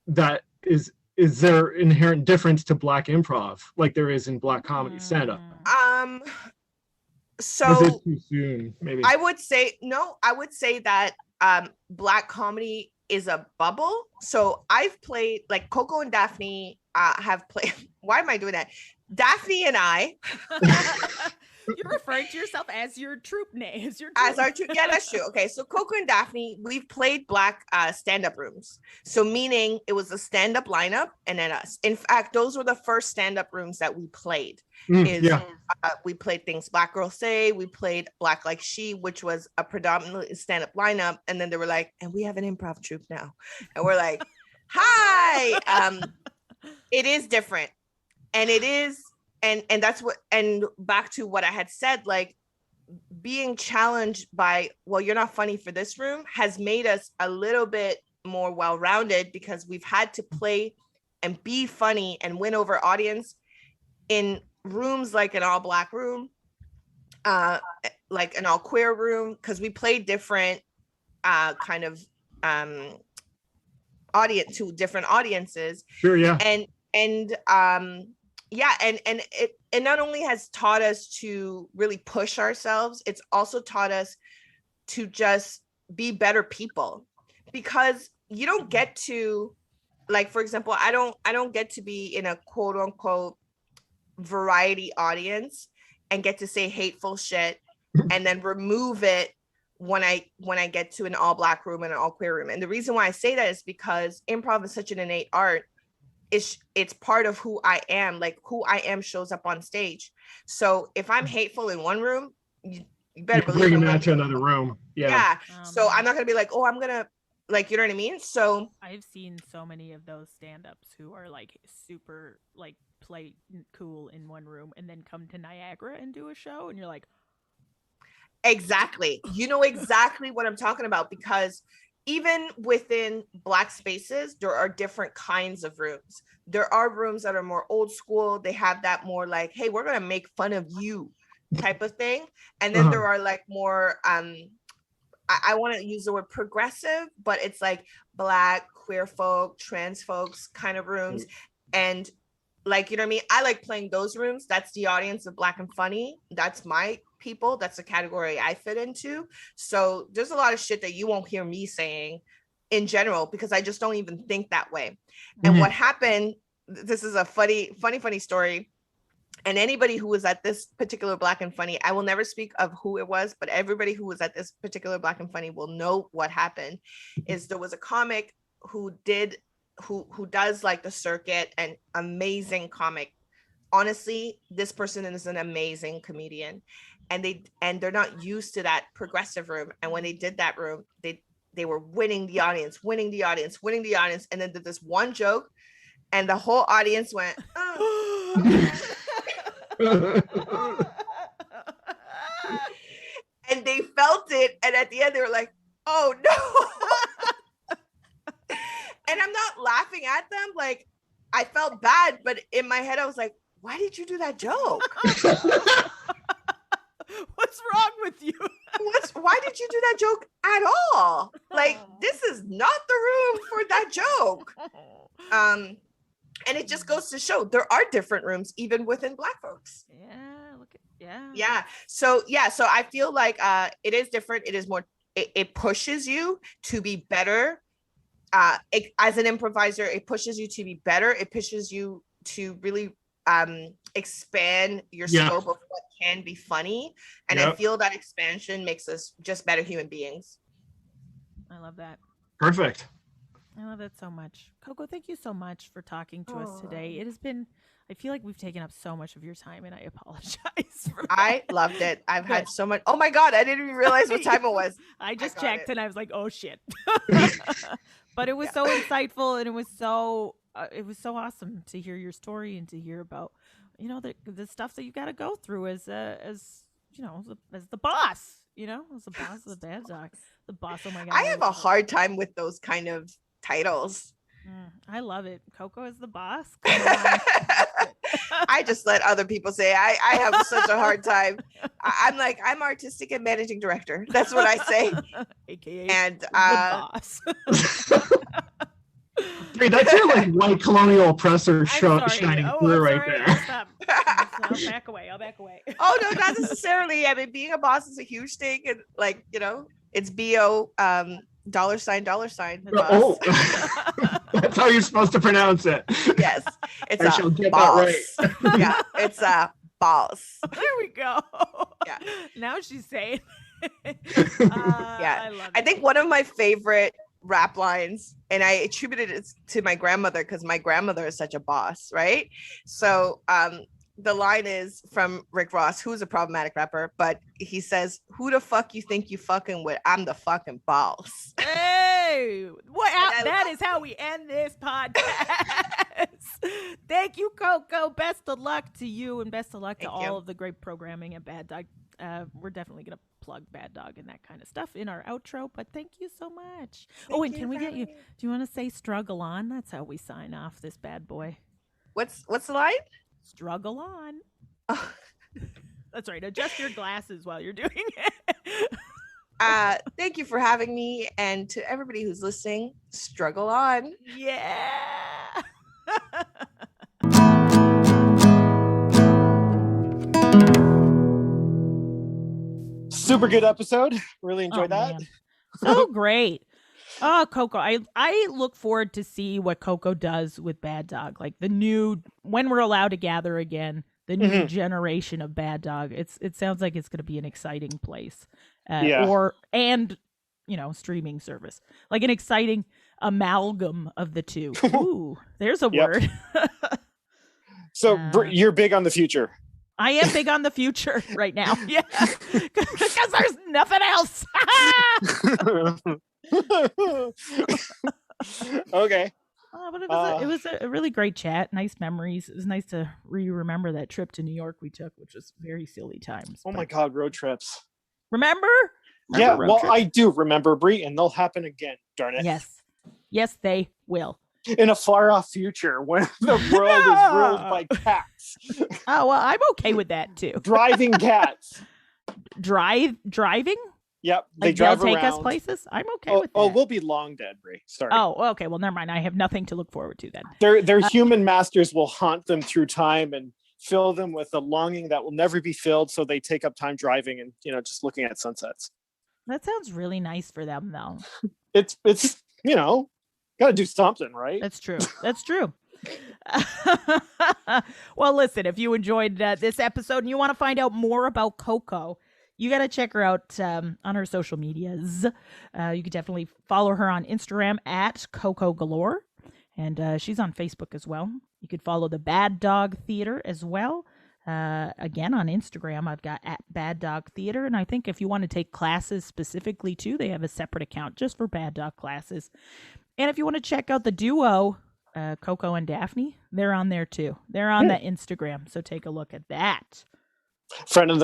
[SPEAKER 4] that is there inherent difference to Black improv like there is in Black comedy stand-up?
[SPEAKER 3] So
[SPEAKER 4] was it too soon? Maybe
[SPEAKER 3] I would say that Black comedy is a bubble. So I've played, like, Coko and Daphne have played. Why am I doing that? Daphne and I.
[SPEAKER 2] You're referring to yourself as your troupe name.
[SPEAKER 3] As our troupe. Yeah, that's true. Okay, so Coko and Daphne, we've played Black stand-up rooms. So meaning it was a stand-up lineup and then us. In fact, those were the first stand-up rooms that we played. We played things Black Girl Say, we played Black Like She, which was a predominantly stand-up lineup. And then they were like, and we have an improv troupe now. And we're like, hi. It is different. And it is, and that's what, and back to what I had said, like, being challenged by, well, you're not funny for this room, has made us a little bit more well-rounded, because we've had to play and be funny and win over audience in rooms like an all Black room, like an all queer room, because we played different kind of audience to different audiences.
[SPEAKER 4] Sure, yeah.
[SPEAKER 3] And it not only has taught us to really push ourselves, it's also taught us to just be better people, because you don't get to, like, for example, I don't get to be in a quote unquote variety audience and get to say hateful shit and then remove it when I get to an all Black room and an all queer room. And the reason why I say that is because improv is such an innate art. It's part of who I am. Like, who I am shows up on stage. So if I'm hateful in one room, you better believe
[SPEAKER 4] bring that to another room. Yeah.
[SPEAKER 3] So I'm not gonna be like, oh, I'm gonna, like, you know what I mean? So
[SPEAKER 2] I've seen so many of those stand-ups who are like super, like, play cool in one room and then come to Niagara and do a show, and you're like,
[SPEAKER 3] exactly. You know exactly what I'm talking about, because even within Black spaces, there are different kinds of rooms. There are rooms that are more old school. They have that more like, hey, we're going to make fun of you type of thing. And then there are like more, I want to use the word progressive, but it's like Black, queer folk, trans folks kind of rooms. And, like, you know what I mean? I like playing those rooms. That's the audience of Black and Funny. That's my people. That's the category I fit into. So there's a lot of shit that you won't hear me saying in general, because I just don't even think that way. And what happened, this is a funny story. And anybody who was at this particular Black and Funny, I will never speak of who it was, but everybody who was at this particular Black and Funny will know what happened. Is there was a comic who does like the circuit, and amazing comic. Honestly, this person is an amazing comedian, and they're not used to that progressive room. And when they did that room, they were winning the audience, and then did this one joke, and the whole audience went, oh. And they felt it, and at the end they were like, oh no. And I'm not laughing at them, like, I felt bad, but in my head I was like, why did you do that joke?
[SPEAKER 2] What's wrong with you?
[SPEAKER 3] Why did you do that joke at all? Like, this is not the room for that joke. And it just goes to show there are different rooms even within Black folks. So I feel like it is different. It is more, it pushes you to be better. As an improviser, it pushes you to be better. It pushes you to really expand your scope of what can be funny. And I feel that expansion makes us just better human beings.
[SPEAKER 2] I love that.
[SPEAKER 4] Perfect.
[SPEAKER 2] I love it so much. Coko, thank you so much for talking to us today. It has been, I feel like we've taken up so much of your time, and I apologize for that.
[SPEAKER 3] I loved it. I've had so much. Oh my God, I didn't even realize what time it was.
[SPEAKER 2] I just checked and I was like, oh shit. But it was so insightful, and it was so awesome to hear your story and to hear about, you know, the stuff that you got to go through as you know, as the boss, you know, as the boss of the bad dog, the boss. Oh my God.
[SPEAKER 3] I have a hard time with those kind of titles.
[SPEAKER 2] I love it. Coko is the boss.
[SPEAKER 3] I just let other people say I have such a hard time. I'm like, I'm artistic and managing director. That's what I say.
[SPEAKER 2] AKA
[SPEAKER 3] And
[SPEAKER 2] the boss.
[SPEAKER 4] Hey, that's your like white colonial oppressor shining through right there.
[SPEAKER 2] I'll stop. I'll back away.
[SPEAKER 3] Oh no, not necessarily. I mean, being a boss is a huge thing, and like, you know, it's BO $sign.
[SPEAKER 4] Oh, that's how you're supposed to pronounce it.
[SPEAKER 3] Yes, it's
[SPEAKER 4] I shall get
[SPEAKER 3] boss.
[SPEAKER 4] that right.
[SPEAKER 3] Yeah, it's a boss.
[SPEAKER 2] There we go.
[SPEAKER 3] Yeah.
[SPEAKER 2] Now she's saying.
[SPEAKER 3] Yeah,
[SPEAKER 2] I love it.
[SPEAKER 3] I think one of my favorite rap lines, and I attributed it to my grandmother because my grandmother is such a boss, right? So the line is from Rick Ross, who's a problematic rapper, but he says, "Who the fuck you think you fucking with? I'm the fucking boss."
[SPEAKER 2] Hey, that is how we end this podcast. Thank you, Coko. Best of luck to you, and best of luck to all of the great programming at Bad Dog. We're definitely gonna plug Bad Dog and that kind of stuff in our outro, but thank you so much. And can we get you? Do you want to say "struggle on"? That's how we sign off this bad boy.
[SPEAKER 3] What's the line?
[SPEAKER 2] Struggle on. Oh. That's right. Adjust your glasses while you're doing it.
[SPEAKER 3] Thank you for having me, and to everybody who's listening, struggle on.
[SPEAKER 2] Yeah.
[SPEAKER 1] Super good episode. Really enjoyed that.
[SPEAKER 2] Man. So great. Oh, Coko. I look forward to see what Coko does with Bad Dog. Like the new, when we're allowed to gather again, the new generation of Bad Dog. It sounds like it's going to be an exciting place. Streaming service. Like an exciting amalgam of the two. Ooh, there's a word.
[SPEAKER 1] So you're big on the future.
[SPEAKER 2] I am big on the future right now. Yeah. Because there's nothing else.
[SPEAKER 1] Okay.
[SPEAKER 2] But it was a really great chat. Nice memories. It was nice to remember that trip to New York we took, which was very silly times.
[SPEAKER 1] Oh my God, road trips.
[SPEAKER 2] Remember
[SPEAKER 1] Yeah,
[SPEAKER 2] road
[SPEAKER 1] well,
[SPEAKER 2] trips?
[SPEAKER 1] I do remember, Brie, and they'll happen again, darn it.
[SPEAKER 2] Yes, they will.
[SPEAKER 1] In a far-off future when the world is ruled by cats.
[SPEAKER 2] Oh, well, I'm okay with that, too.
[SPEAKER 1] Driving cats.
[SPEAKER 2] Driving?
[SPEAKER 1] Yep,
[SPEAKER 2] they'll take us places? I'm okay with that.
[SPEAKER 1] Oh, we'll be long dead, Brie. Sorry.
[SPEAKER 2] Oh, okay. Well, never mind. I have nothing to look forward to then.
[SPEAKER 1] Their human masters will haunt them through time and fill them with a longing that will never be filled, so they take up time driving and, just looking at sunsets.
[SPEAKER 2] That sounds really nice for them, though.
[SPEAKER 1] It's got to do something, right?
[SPEAKER 2] That's true. Well, listen, if you enjoyed this episode and you want to find out more about Coko, you got to check her out on her social medias. You could definitely follow her on Instagram at Coko Galore. And she's on Facebook as well. You could follow the Bad Dog Theater as well. Again, on Instagram, I've got at Bad Dog Theater. And I think if you want to take classes specifically too, they have a separate account just for Bad Dog classes. And if you want to check out the duo, Coko and Daphne, they're on there too. They're on that Instagram. So take a look at that.
[SPEAKER 1] Friends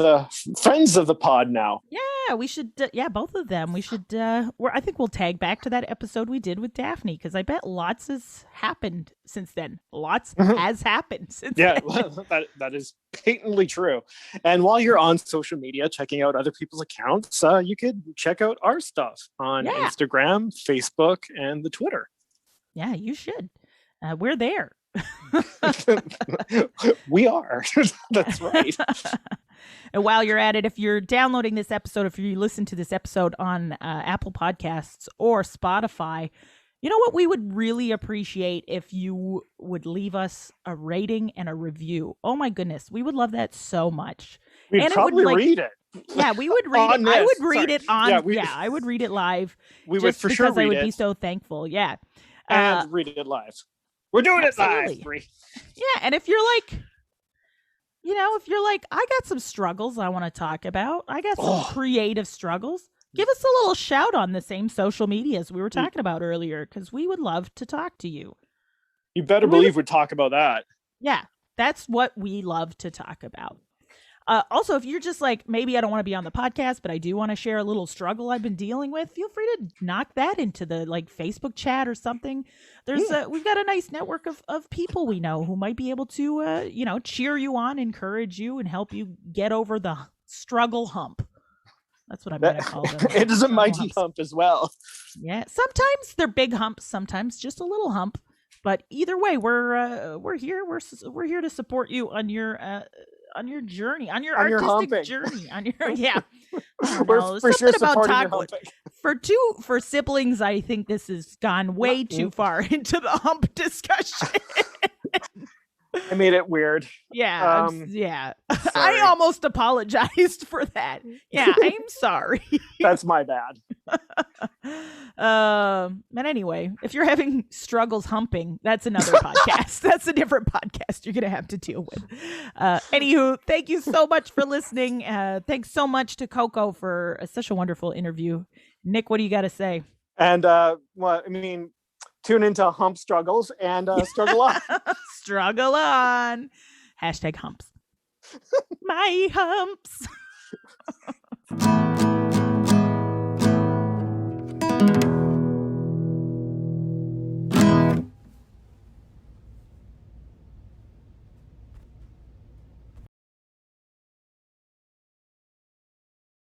[SPEAKER 1] of the pod now.
[SPEAKER 2] Yeah, we should. Both of them. We should. I think we'll tag back to that episode we did with Daphne because I bet lots has happened since then. Lots has happened since then.
[SPEAKER 1] Yeah, that is patently true. And while you're on social media checking out other people's accounts, you could check out our stuff on Instagram, Facebook, and the Twitter.
[SPEAKER 2] Yeah, you should. We're there.
[SPEAKER 1] We are. That's right.
[SPEAKER 2] And while you're at it, if you're downloading this episode, if you listen to this episode on Apple Podcasts or Spotify, you know what we would really appreciate if you would leave us a rating and a review. Oh my goodness, we would love that so much.
[SPEAKER 1] We'd probably read it.
[SPEAKER 2] Yeah, we would read it. I would read it on. I would read it live.
[SPEAKER 1] We would for sure read it.
[SPEAKER 2] Because I would be so thankful. Yeah.
[SPEAKER 1] And read it live. We're doing
[SPEAKER 2] absolutely.
[SPEAKER 1] It live, Brie.
[SPEAKER 2] Yeah, and if you're like, I got some struggles I want to talk about. I got some creative struggles. Give us a little shout on the same social medias we were talking about earlier, because we would love to talk to you.
[SPEAKER 1] You better believe we'd talk about that.
[SPEAKER 2] Yeah, that's what we love to talk about. Also, if you're just like, maybe I don't want to be on the podcast, but I do want to share a little struggle I've been dealing with, feel free to knock that into the like Facebook chat or something. There's we've got a nice network of people we know who might be able to, cheer you on, encourage you, and help you get over the struggle hump. That's what I'm going to call them.
[SPEAKER 1] It is a mighty hump as well.
[SPEAKER 2] Yeah. Sometimes they're big humps, sometimes just a little hump. But either way, we're here. We're here to support you on your journey, on your artistic journey, on your
[SPEAKER 1] We're for sure supporting your humping.
[SPEAKER 2] For siblings, I think this has gone way too far into the hump discussion.
[SPEAKER 1] I made it weird.
[SPEAKER 2] Yeah, I almost apologized for that. Yeah, I'm sorry.
[SPEAKER 1] That's my bad.
[SPEAKER 2] But anyway, if you're having struggles humping, that's another podcast. That's a different podcast you're gonna have to deal with. Anywho, thank you so much for listening. Thanks so much to Coko for such a wonderful interview. Nick, what do you got to say?
[SPEAKER 1] And tune into Hump Struggles and struggle on.
[SPEAKER 2] Struggle on. #humps. My humps.